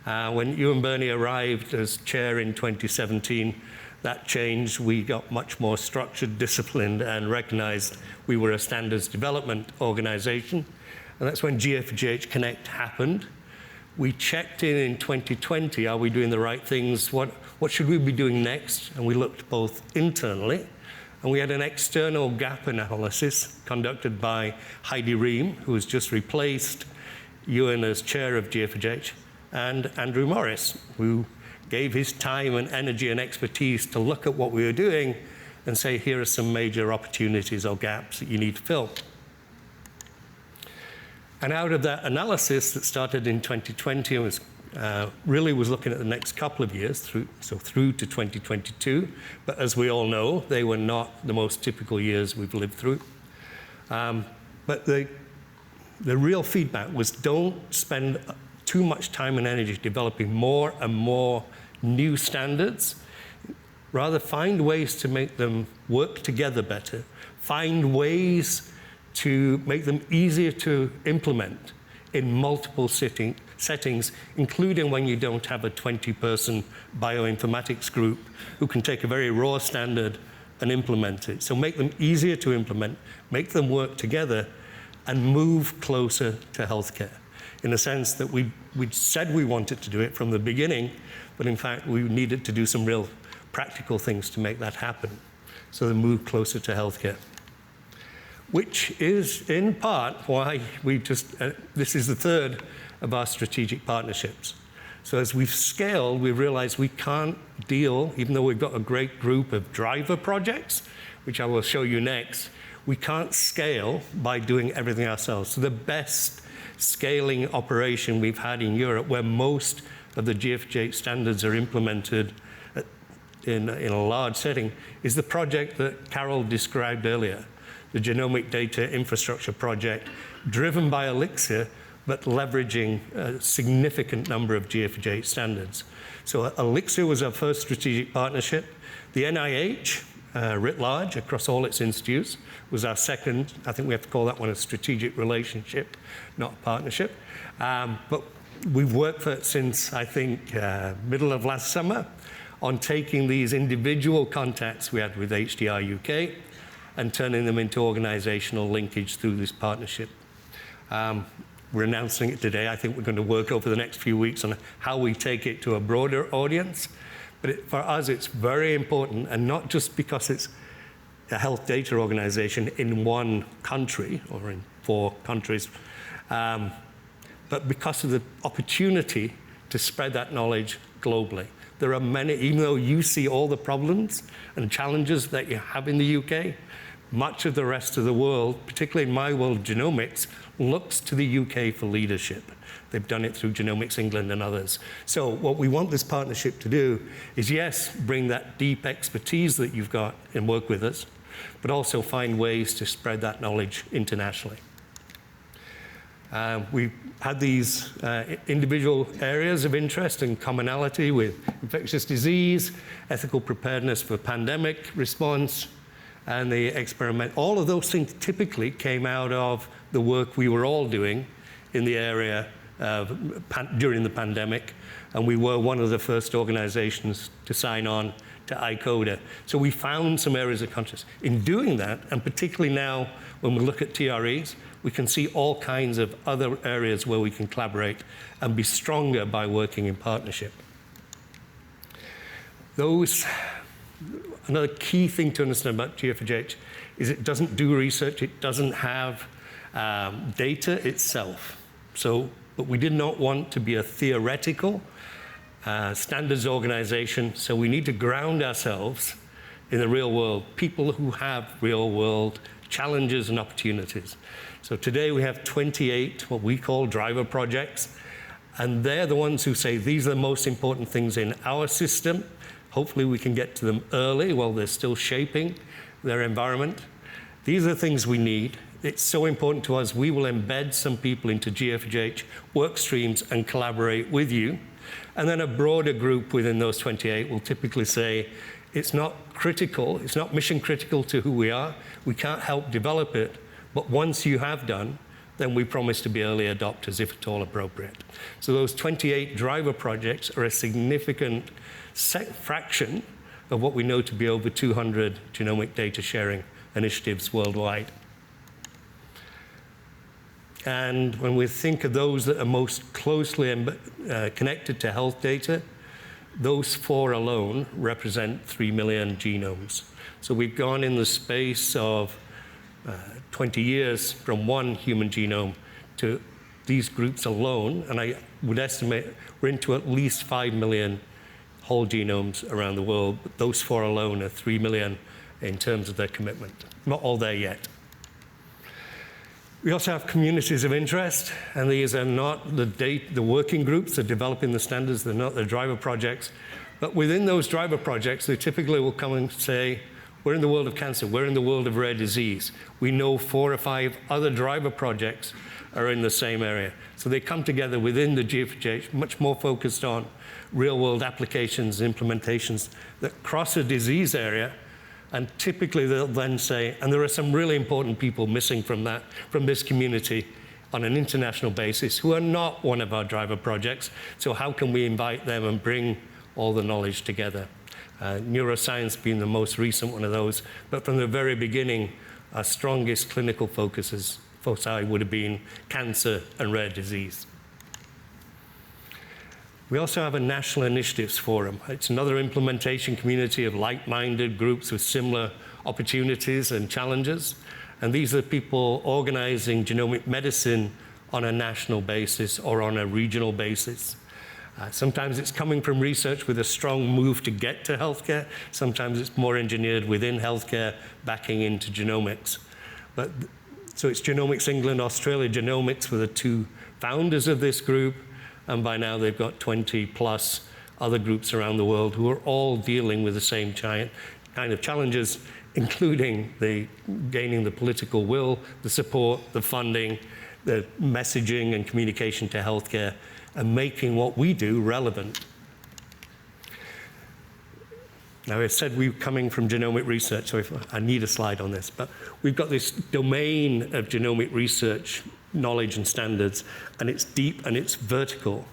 When you and Bernie arrived as chair in 2017, that changed. We got much more structured, disciplined, and recognized we were a standards development organization. And that's when GFHH Connect happened. We checked in 2020, are we doing the right things? What should we be doing next? And we looked both internally, and we had an external gap analysis conducted by Heidi Ream, who has just replaced Ewan as chair of GFHH, and Andrew Morris, who gave his time and energy and expertise to look at what we were doing and say, here are some major opportunities or gaps that you need to fill. And out of that analysis that started in 2020 and really was looking at the next couple of years, through to 2022, but as we all know, they were not the most typical years we've lived through. But the real feedback was don't spend too much time and energy developing more and more new standards. Rather, find ways to make them work together better. Find ways to make them easier to implement in multiple settings, including when you don't have a 20-person bioinformatics group who can take a very raw standard and implement it. So make them easier to implement, make them work together, and move closer to healthcare. In a sense that we said we wanted to do it from the beginning, but in fact we needed to do some real practical things to make that happen. So they move closer to healthcare. Which is in part why we this is the third of our strategic partnerships. So as we've scaled, we've realized we can't deal, even though we've got a great group of driver projects, which I will show you next, we can't scale by doing everything ourselves. So the best scaling operation we've had in Europe, where most of the GFGH standards are implemented in a large setting, is the project that Carol described earlier, the Genomic Data Infrastructure Project, driven by Elixir, but leveraging a significant number of GFGH standards. So Elixir was our first strategic partnership. The NIH, writ large, across all its institutes, was our second. I think we have to call that one a strategic relationship, not a partnership. But we've worked for it since, I think, middle of last summer on taking these individual contacts we had with HDR UK and turning them into organizational linkage through this partnership. We're announcing it today. I think we're going to work over the next few weeks on how we take it to a broader audience. But for us, it's very important, and not just because it's a health data organization in one country or in 4 countries, but because of the opportunity to spread that knowledge globally. There are many, even though you see all the problems and challenges that you have in the UK, much of the rest of the world, particularly in my world, genomics, looks to the UK for leadership. They've done it through Genomics England and others. So what we want this partnership to do is, yes, bring that deep expertise that you've got and work with us, but also find ways to spread that knowledge internationally. We've had these individual areas of interest and commonality with infectious disease, ethical preparedness for pandemic response, and the experiment. All of those things typically came out of the work we were all doing in the area during the pandemic, and we were one of the first organizations to sign on to ICODA. So we found some areas of interest. In doing that, and particularly now when we look at TREs, we can see all kinds of other areas where we can collaborate and be stronger by working in partnership. Another key thing to understand about GFGH is it doesn't do research, it doesn't have data itself. But we did not want to be a theoretical standards organization, so we need to ground ourselves in the real world, people who have real world challenges and opportunities. So today we have 28 what we call driver projects, and they're the ones who say these are the most important things in our system. Hopefully we can get to them early while they're still shaping their environment. These are the things we need. It's so important to us, we will embed some people into GFGH work streams and collaborate with you. And then a broader group within those 28 will typically say, it's not critical, it's not mission critical to who we are, we can't help develop it, but once you have done, then we promise to be early adopters if at all appropriate. So those 28 driver projects are a significant fraction of what we know to be over 200 genomic data sharing initiatives worldwide. And when we think of those that are most closely connected to health data, those 4 alone represent 3 million genomes. So we've gone in the space of 20 years from 1 human genome to these groups alone, and I would estimate we're into at least 5 million whole genomes around the world, but those 4 alone are 3 million in terms of their commitment. Not all there yet. We also have communities of interest, and these are not the working groups that are developing the standards, they're not the driver projects, but within those driver projects, they typically will come and say, we're in the world of cancer, we're in the world of rare disease. We know 4 or 5 other driver projects are in the same area. So they come together within the GFGH, much more focused on real-world applications, implementations that cross a disease area, and typically they'll then say, and there are some really important people missing from this community on an international basis who are not one of our driver projects, so how can we invite them and bring all the knowledge together? neuroscience being the most recent one of those. But from the very beginning, our strongest clinical foci would have been cancer and rare disease. We also have a National Initiatives Forum. It's another implementation community of like-minded groups with similar opportunities and challenges. And these are people organizing genomic medicine on a national basis or on a regional basis. Sometimes it's coming from research with a strong move to get to healthcare. Sometimes it's more engineered within healthcare, backing into genomics. So it's Genomics England, Australia. Genomics were the two founders of this group. And by now they've got 20 plus other groups around the world who are all dealing with the same kind of challenges, including gaining the political will, the support, the funding, the messaging and communication to healthcare, and making what we do relevant. Now, I said we're coming from genomic research, so I need a slide on this, but we've got this domain of genomic research knowledge and standards, and it's deep and it's vertical.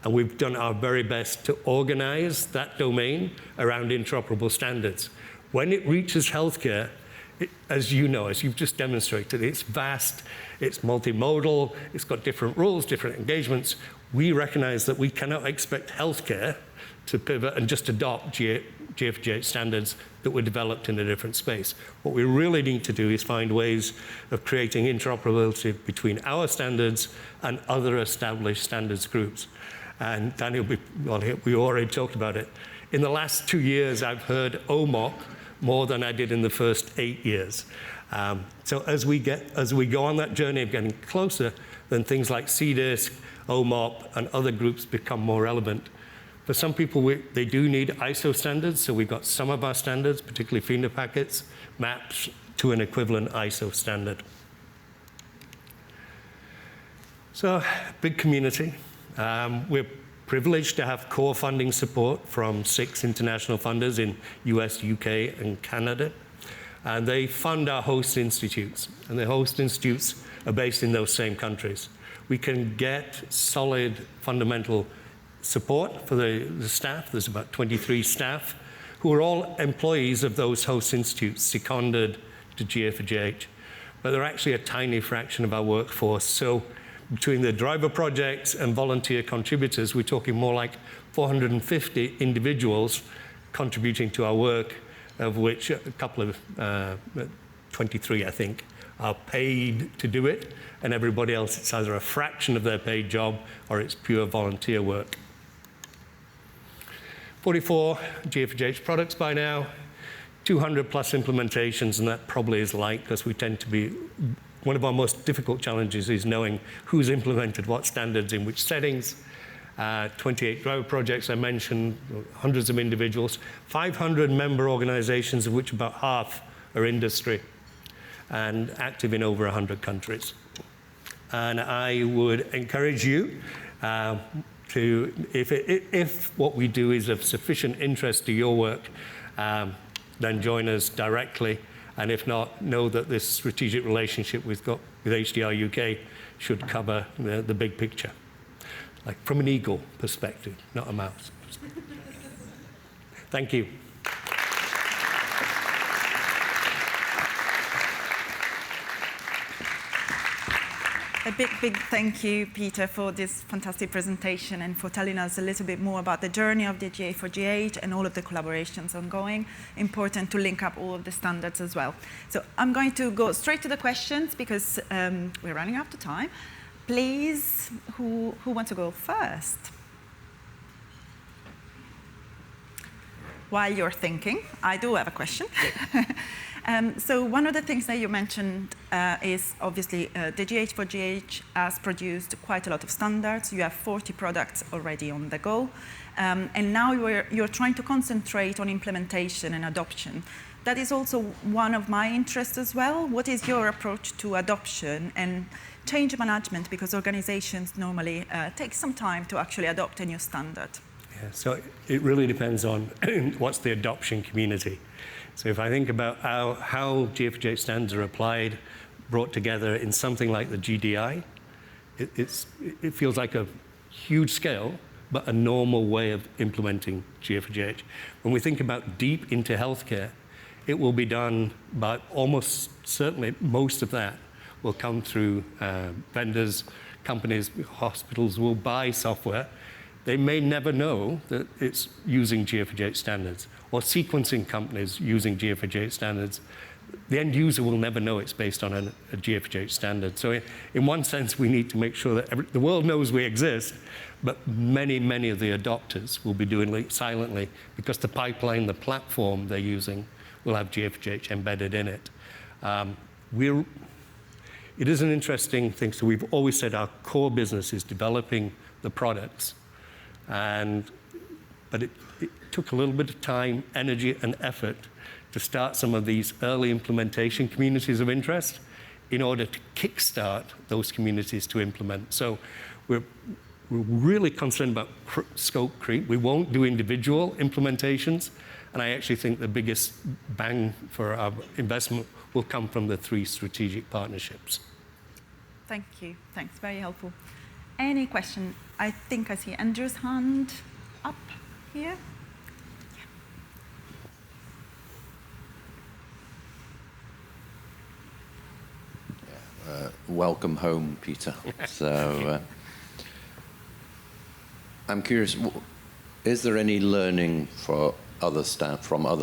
And we've done our very best to organize that domain around interoperable standards. When it reaches healthcare, as you know, as you've just demonstrated, it's vast, it's multimodal, it's got different rules, different engagements. We recognize that we cannot expect healthcare to pivot and just adopt GA4GH standards that were developed in a different space. What we really need to do is find ways of creating interoperability between our standards and other established standards groups. And Daniel, we already talked about it. In the last 2 years, I've heard OMOP more than I did in the first 8 years. So as we go on that journey of getting closer, then things like CDISC, OMOP, and other groups become more relevant. For some people, they do need ISO standards, so we've got some of our standards, particularly phenopackets, maps to an equivalent ISO standard. So, big community. We're privileged to have core funding support from 6 international funders in US, UK, and Canada. And they fund our host institutes, and the host institutes are based in those same countries. We can get solid fundamental support for the staff. There's about 23 staff who are all employees of those host institutes seconded to GA4GH. But they're actually a tiny fraction of our workforce. So between the driver projects and volunteer contributors, we're talking more like 450 individuals contributing to our work, of which a couple of 23, I think, are paid to do it. And everybody else, it's either a fraction of their paid job or it's pure volunteer work. 44 GA4GH products by now, 200 plus implementations, and that probably is light because we tend to be, one of our most difficult challenges is knowing who's implemented what standards in which settings. 28 driver projects I mentioned, hundreds of individuals, 500 member organizations, of which about half are industry, and active in over 100 countries. And I would encourage you to, if what we do is of sufficient interest to your work, then join us directly. And if not, know that this strategic relationship we've got with HDR UK should cover the big picture, like from an eagle perspective, not a mouse. Thank you. A big thank you, Peter, for this fantastic presentation and for telling us a little bit more about the journey of the GA4GH and all of the collaborations ongoing. Important to link up all of the standards as well. So I'm going to go straight to the questions because we're running out of time. Please, who wants to go first? While you're thinking, I do have a question. So one of the things that you mentioned is obviously the GA4GH has produced quite a lot of standards. You have 40 products already on the go. And now you're trying to concentrate on implementation and adoption. That is also one of my interests as well. What is your approach to adoption and change management? Because organizations normally take some time to actually adopt a new standard. Yeah, so it really depends on what's the adoption community. So if I think about how GA4GH standards are applied, brought together in something like the GDI, it feels like a huge scale, but a normal way of implementing GFGH. When we think about deep into healthcare, it will be done by almost certainly most of that will come through vendors, companies, hospitals will buy software. They may never know that it's using GFGH standards, or sequencing companies using GFGH standards. The end user will never know it's based on a GFGH standard. So in one sense, we need to make sure that the world knows we exist, but many of the adopters will be doing it silently because the pipeline, the platform they're using will have GFGH embedded in it. It is an interesting thing. So we've always said our core business is developing the products. But it took a little bit of time, energy, and effort to start some of these early implementation communities of interest in order to kickstart those communities to implement. So we're really concerned about scope creep. We won't do individual implementations. And I actually think the biggest bang for our investment will come from the 3 strategic partnerships. Thank you. Thanks. Very helpful. Any question? I think I see Andrew's hand up here. Welcome home, Peter. So I'm curious, is there any learning from other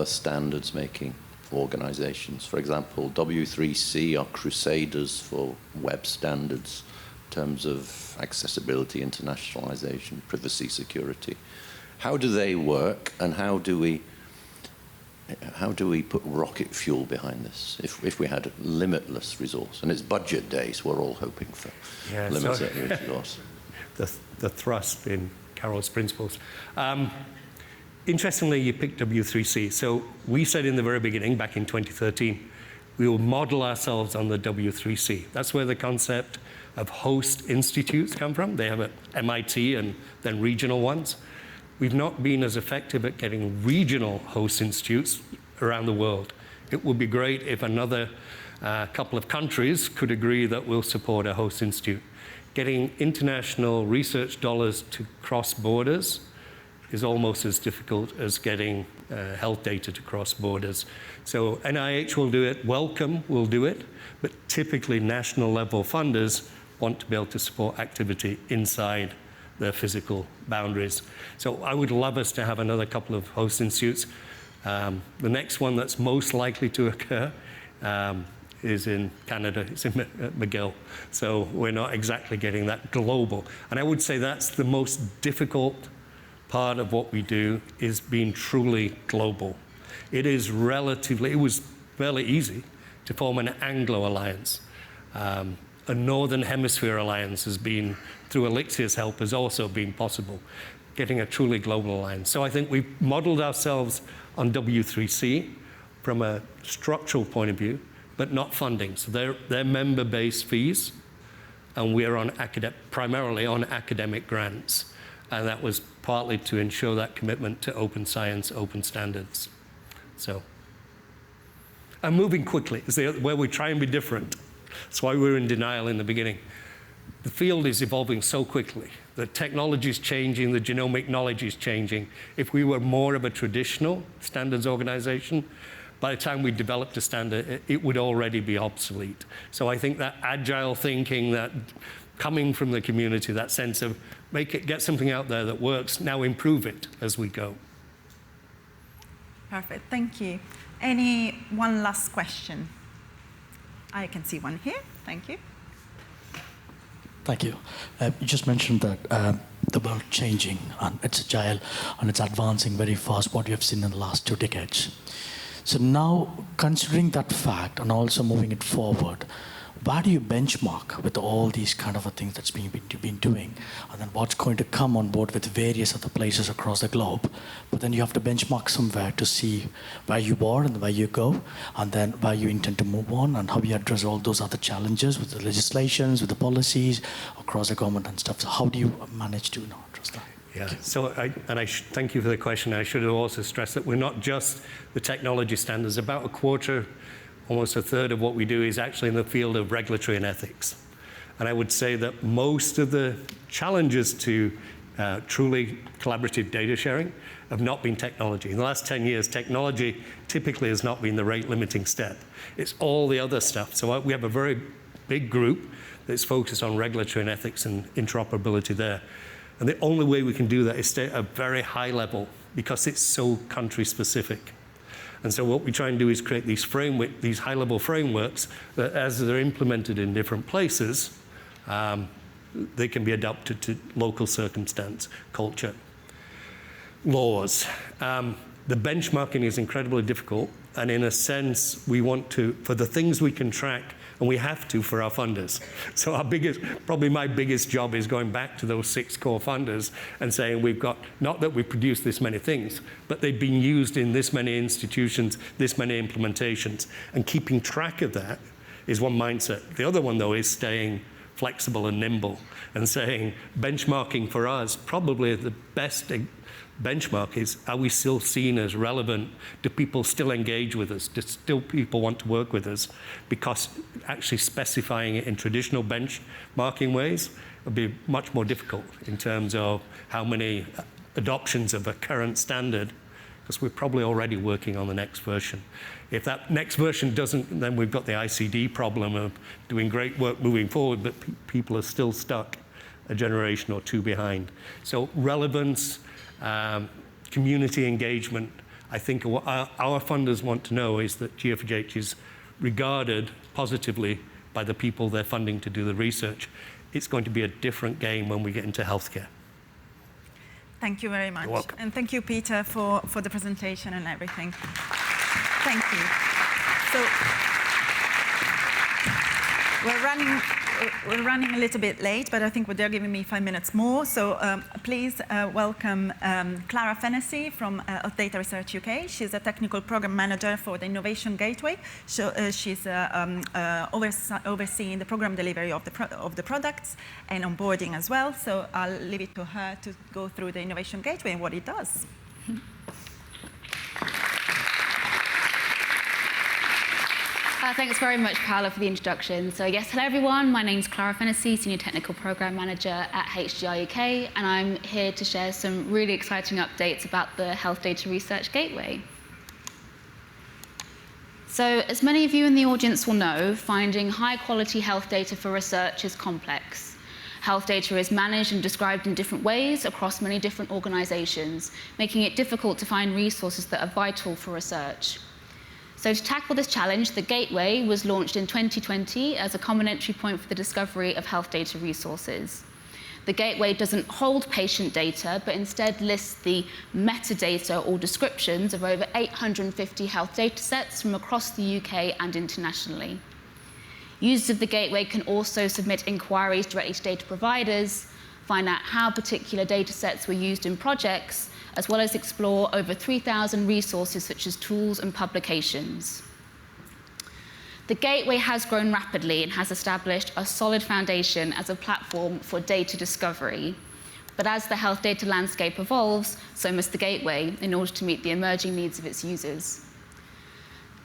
standards making organizations? For example, W3C are crusaders for web standards in terms of accessibility, internationalization, privacy, security. How do they work, and how do we put rocket fuel behind this if we had limitless resource? And it's budget day, so we're all hoping for limited resource. The thrust in Carol's principles. Interestingly, you picked W3C. So we said in the very beginning, back in 2013, we will model ourselves on the W3C. That's where the concept of host institutes come from. They have at MIT and then regional ones. We've not been as effective at getting regional host institutes around the world. It would be great if another couple of countries could agree that we'll support a host institute. Getting international research dollars to cross borders is almost as difficult as getting health data to cross borders. So NIH will do it, Wellcome will do it, but typically national level funders want to be able to support activity inside their physical boundaries. So I would love us to have another couple of host institutes. The next one that's most likely to occur is in Canada. It's in McGill. So we're not exactly getting that global. And I would say that's the most difficult part of what we do, is being truly global. It was fairly easy to form an Anglo alliance. A Northern Hemisphere alliance has been, through Elixir's help, has also been possible, getting a truly global alliance. So I think we've modeled ourselves on W3C from a structural point of view, but not funding. So they're member-based fees, and we're on primarily on academic grants. And that was partly to ensure that commitment to open science, open standards. So, and moving quickly is where we try and be different. That's why we were in denial in the beginning. The field is evolving so quickly. The technology is changing, the genomic knowledge is changing. If we were more of a traditional standards organization, by the time we developed a standard, it would already be obsolete. So I think that agile thinking, that coming from the community, that sense of get something out there that works, now improve it as we go. Perfect, thank you. One last question? I can see one here, thank you. Thank you. You just mentioned that the world changing, and it's agile, and it's advancing very fast, what you have seen in the last 2 decades. So now, considering that fact and also moving it forward, where do you benchmark with all these kind of things that's been doing, and then what's going to come on board with various other places across the globe? But then you have to benchmark somewhere to see where you are and where you go, and then where you intend to move on, and how you address all those other challenges with the legislations, with the policies across the government and stuff. So how do you manage to address that? Yeah, so thank you for the question. I should have also stressed that we're not just the technology standards. About a quarter, almost a third of what we do is actually in the field of regulatory and ethics. And I would say that most of the challenges to truly collaborative data sharing have not been technology. In the last 10 years, technology typically has not been the rate-limiting step. It's all the other stuff. So we have a very big group that's focused on regulatory and ethics and interoperability there. And the only way we can do that is stay at a very high level because it's so country-specific. And so what we try and do is create these high-level frameworks that, as they're implemented in different places, they can be adapted to local circumstance, culture, laws. The benchmarking is incredibly difficult, and in a sense, we want to, for the things we can track, and we have to for our funders. So probably my biggest job is going back to those 6 core funders and saying we've got, not that we've produced this many things, but they've been used in this many institutions, this many implementations, and keeping track of that is one mindset. The other one, though, is staying flexible and nimble and saying benchmarking for us, probably the best benchmark is, are we still seen as relevant? Do people still engage with us? Do still people want to work with us? Because actually specifying it in traditional benchmarking ways would be much more difficult in terms of how many adoptions of a current standard, because we're probably already working on the next version. If that next version doesn't, then we've got the ICD problem of doing great work moving forward, but people are still stuck a generation or 2 behind. So relevance, community engagement, I think what our funders want to know is that GFHH is regarded positively by the people they're funding to do the research. It's going to be a different game when we get into healthcare. Thank you very much. You're welcome. And thank you, Peter, for the presentation and everything. Thank you. So we're running a little bit late, but I think they're giving me 5 minutes more. So please welcome Clara Fennessy from Data Research UK. She's a technical program manager for the Innovation Gateway. So, she's overseeing the program delivery of the products and onboarding as well. So I'll leave it to her to go through the Innovation Gateway and what it does. Thanks very much, Paola, for the introduction. So yes, hello everyone. My name's Clara Fennessy, Senior Technical Program Manager at HDR UK, and I'm here to share some really exciting updates about the Health Data Research Gateway. So as many of you in the audience will know, finding high-quality health data for research is complex. Health data is managed and described in different ways across many different organizations, making it difficult to find resources that are vital for research. So to tackle this challenge, the Gateway was launched in 2020 as a common entry point for the discovery of health data resources. The Gateway doesn't hold patient data, but instead lists the metadata or descriptions of over 850 health data sets from across the UK and internationally. Users of the Gateway can also submit inquiries directly to data providers, find out how particular data sets were used in projects, as well as explore over 3,000 resources such as tools and publications. The Gateway has grown rapidly and has established a solid foundation as a platform for data discovery. But as the health data landscape evolves, so must the Gateway in order to meet the emerging needs of its users.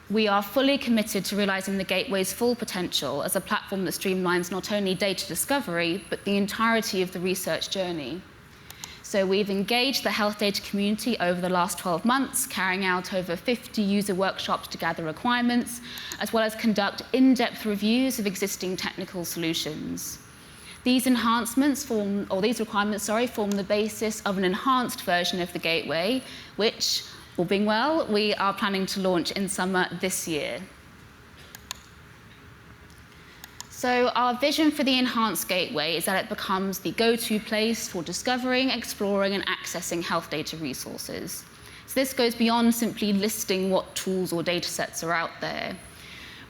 We are fully committed to realizing the Gateway's full potential as a platform that streamlines not only data discovery, but the entirety of the research journey. So we've engaged the health data community over the last 12 months, carrying out over 50 user workshops to gather requirements, as well as conduct in-depth reviews of existing technical solutions. These requirements form the basis of an enhanced version of the Gateway, which, all being well, we are planning to launch in summer this year. So our vision for the enhanced Gateway is that it becomes the go-to place for discovering, exploring, and accessing health data resources. So this goes beyond simply listing what tools or data sets are out there.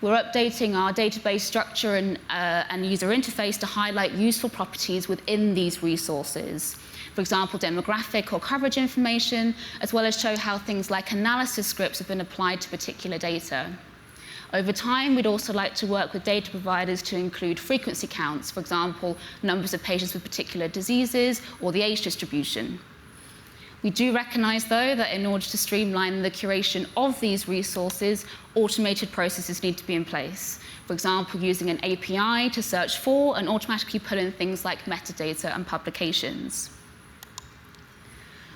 We're updating our database structure and user interface to highlight useful properties within these resources. For example, demographic or coverage information, as well as show how things like analysis scripts have been applied to particular data. Over time, we'd also like to work with data providers to include frequency counts, for example, numbers of patients with particular diseases or the age distribution. We do recognize, though, that in order to streamline the curation of these resources, automated processes need to be in place. For example, using an API to search for and automatically pull in things like metadata and publications.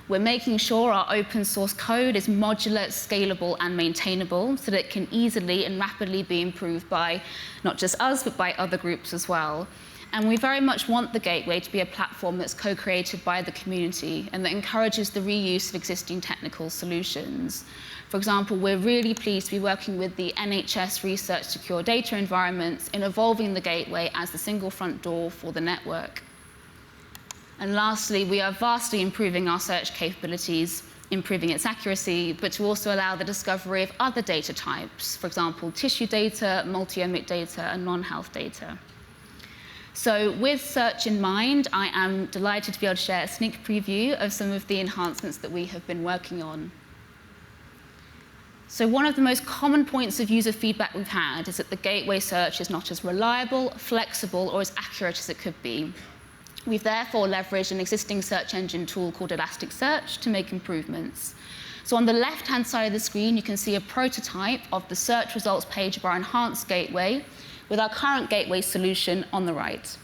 We're making sure our open source code is modular, scalable, and maintainable so that it can easily and rapidly be improved by not just us, but by other groups as well. And we very much want the Gateway to be a platform that's co-created by the community and that encourages the reuse of existing technical solutions. For example, we're really pleased to be working with the NHS Research Secure Data Environments in evolving the Gateway as the single front door for the network. And lastly, we are vastly improving our search capabilities, improving its accuracy, but to also allow the discovery of other data types, for example, tissue data, multi-omic data, and non-health data. So with search in mind, I am delighted to be able to share a sneak preview of some of the enhancements that we have been working on. So one of the most common points of user feedback we've had is that the Gateway search is not as reliable, flexible, or as accurate as it could be. We've therefore leveraged an existing search engine tool called Elasticsearch to make improvements. So on the left-hand side of the screen, you can see a prototype of the search results page of our enhanced Gateway with our current Gateway solution on the right.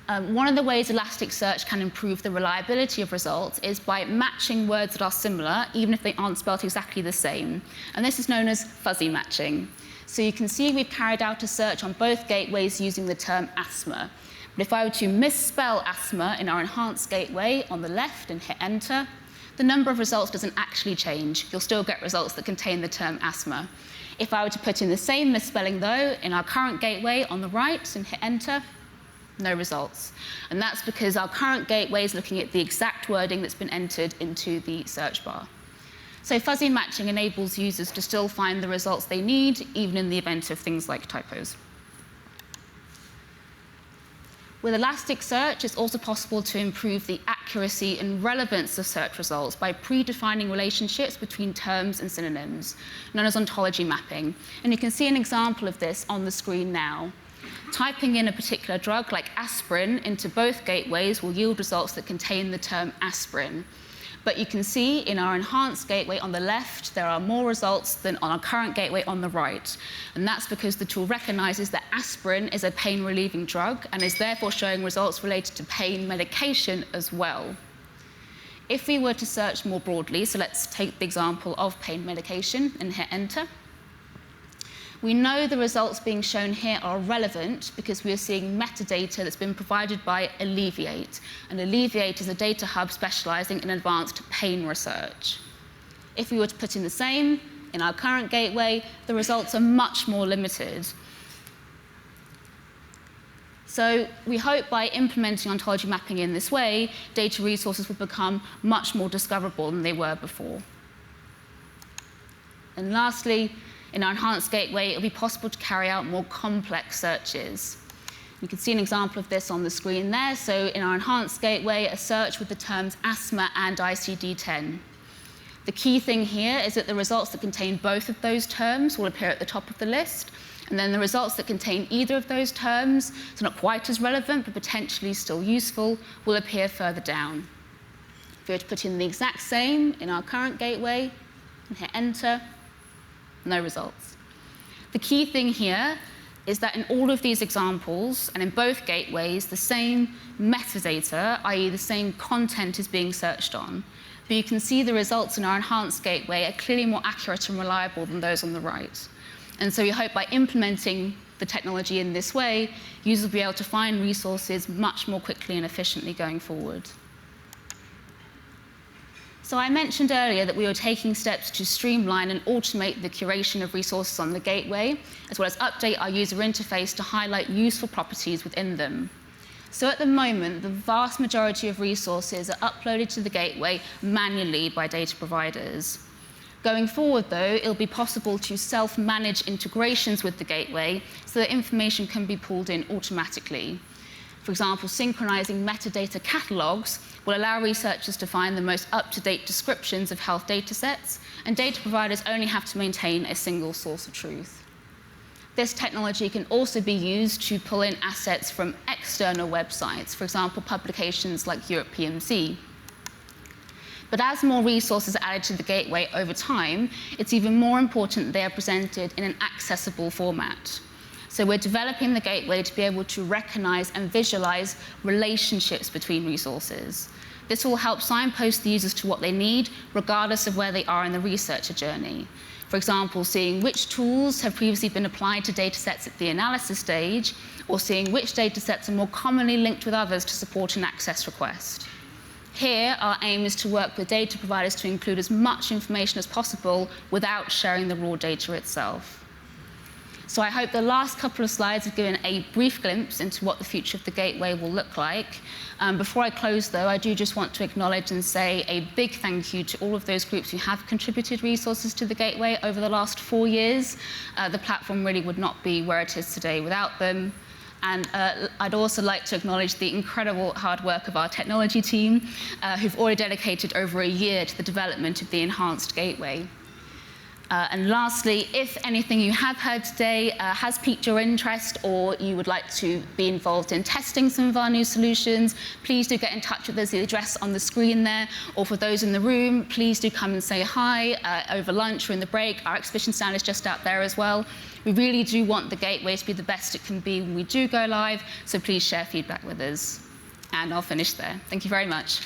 One of the ways Elasticsearch can improve the reliability of results is by matching words that are similar, even if they aren't spelled exactly the same. And this is known as fuzzy matching. So you can see we've carried out a search on both gateways using the term asthma. But if I were to misspell asthma in our enhanced Gateway on the left and hit enter, the number of results doesn't actually change. You'll still get results that contain the term asthma. If I were to put in the same misspelling, though, in our current Gateway on the right and hit enter, no results. And that's because our current Gateway is looking at the exact wording that's been entered into the search bar. So fuzzy matching enables users to still find the results they need, even in the event of things like typos. With Elasticsearch, it's also possible to improve the accuracy and relevance of search results by predefining relationships between terms and synonyms, known as ontology mapping. And you can see an example of this on the screen now. Typing in a particular drug like aspirin into both gateways will yield results that contain the term aspirin. But you can see in our enhanced Gateway on the left, there are more results than on our current Gateway on the right. And that's because the tool recognizes that aspirin is a pain-relieving drug and is therefore showing results related to pain medication as well. If we were to search more broadly, so let's take the example of pain medication and hit enter. We know the results being shown here are relevant because we are seeing metadata that's been provided by Alleviate. And Alleviate is a data hub specializing in advanced pain research. If we were to put in the same in our current Gateway, the results are much more limited. So we hope by implementing ontology mapping in this way, data resources will become much more discoverable than they were before. And lastly, in our enhanced Gateway, it'll be possible to carry out more complex searches. You can see an example of this on the screen there. So in our enhanced Gateway, a search with the terms asthma and ICD-10. The key thing here is that the results that contain both of those terms will appear at the top of the list. And then the results that contain either of those terms, so not quite as relevant, but potentially still useful, will appear further down. If we were to put in the exact same in our current Gateway and hit enter, no results. The key thing here is that in all of these examples, and in both gateways, the same metadata, i.e. the same content, is being searched on. But you can see the results in our enhanced Gateway are clearly more accurate and reliable than those on the right. And so we hope by implementing the technology in this way, users will be able to find resources much more quickly and efficiently going forward. So I mentioned earlier that we were taking steps to streamline and automate the curation of resources on the Gateway, as well as update our user interface to highlight useful properties within them. So at the moment, the vast majority of resources are uploaded to the Gateway manually by data providers. Going forward, though, it'll be possible to self-manage integrations with the Gateway so that information can be pulled in automatically. For example, synchronizing metadata catalogs will allow researchers to find the most up-to-date descriptions of health data sets, and data providers only have to maintain a single source of truth. This technology can also be used to pull in assets from external websites, for example, publications like Europe PMC. But as more resources are added to the Gateway over time, it's even more important that they are presented in an accessible format. So we're developing the Gateway to be able to recognize and visualize relationships between resources. This will help signpost the users to what they need, regardless of where they are in the researcher journey. For example, seeing which tools have previously been applied to data sets at the analysis stage, or seeing which data sets are more commonly linked with others to support an access request. Here, our aim is to work with data providers to include as much information as possible without sharing the raw data itself. So I hope the last couple of slides have given a brief glimpse into what the future of the Gateway will look like. Before I close, though, I do just want to acknowledge and say a big thank you to all of those groups who have contributed resources to the Gateway over the last 4 years. The platform really would not be where it is today without them. And I'd also like to acknowledge the incredible hard work of our technology team, who've already dedicated over a year to the development of the enhanced Gateway. And lastly, if anything you have heard today has piqued your interest, or you would like to be involved in testing some of our new solutions, please do get in touch with us, the address on the screen there, or for those in the room, please do come and say hi over lunch or in the break. Our exhibition stand is just out there as well. We really do want the Gateway to be the best it can be when we do go live, so please share feedback with us. And I'll finish there. Thank you very much.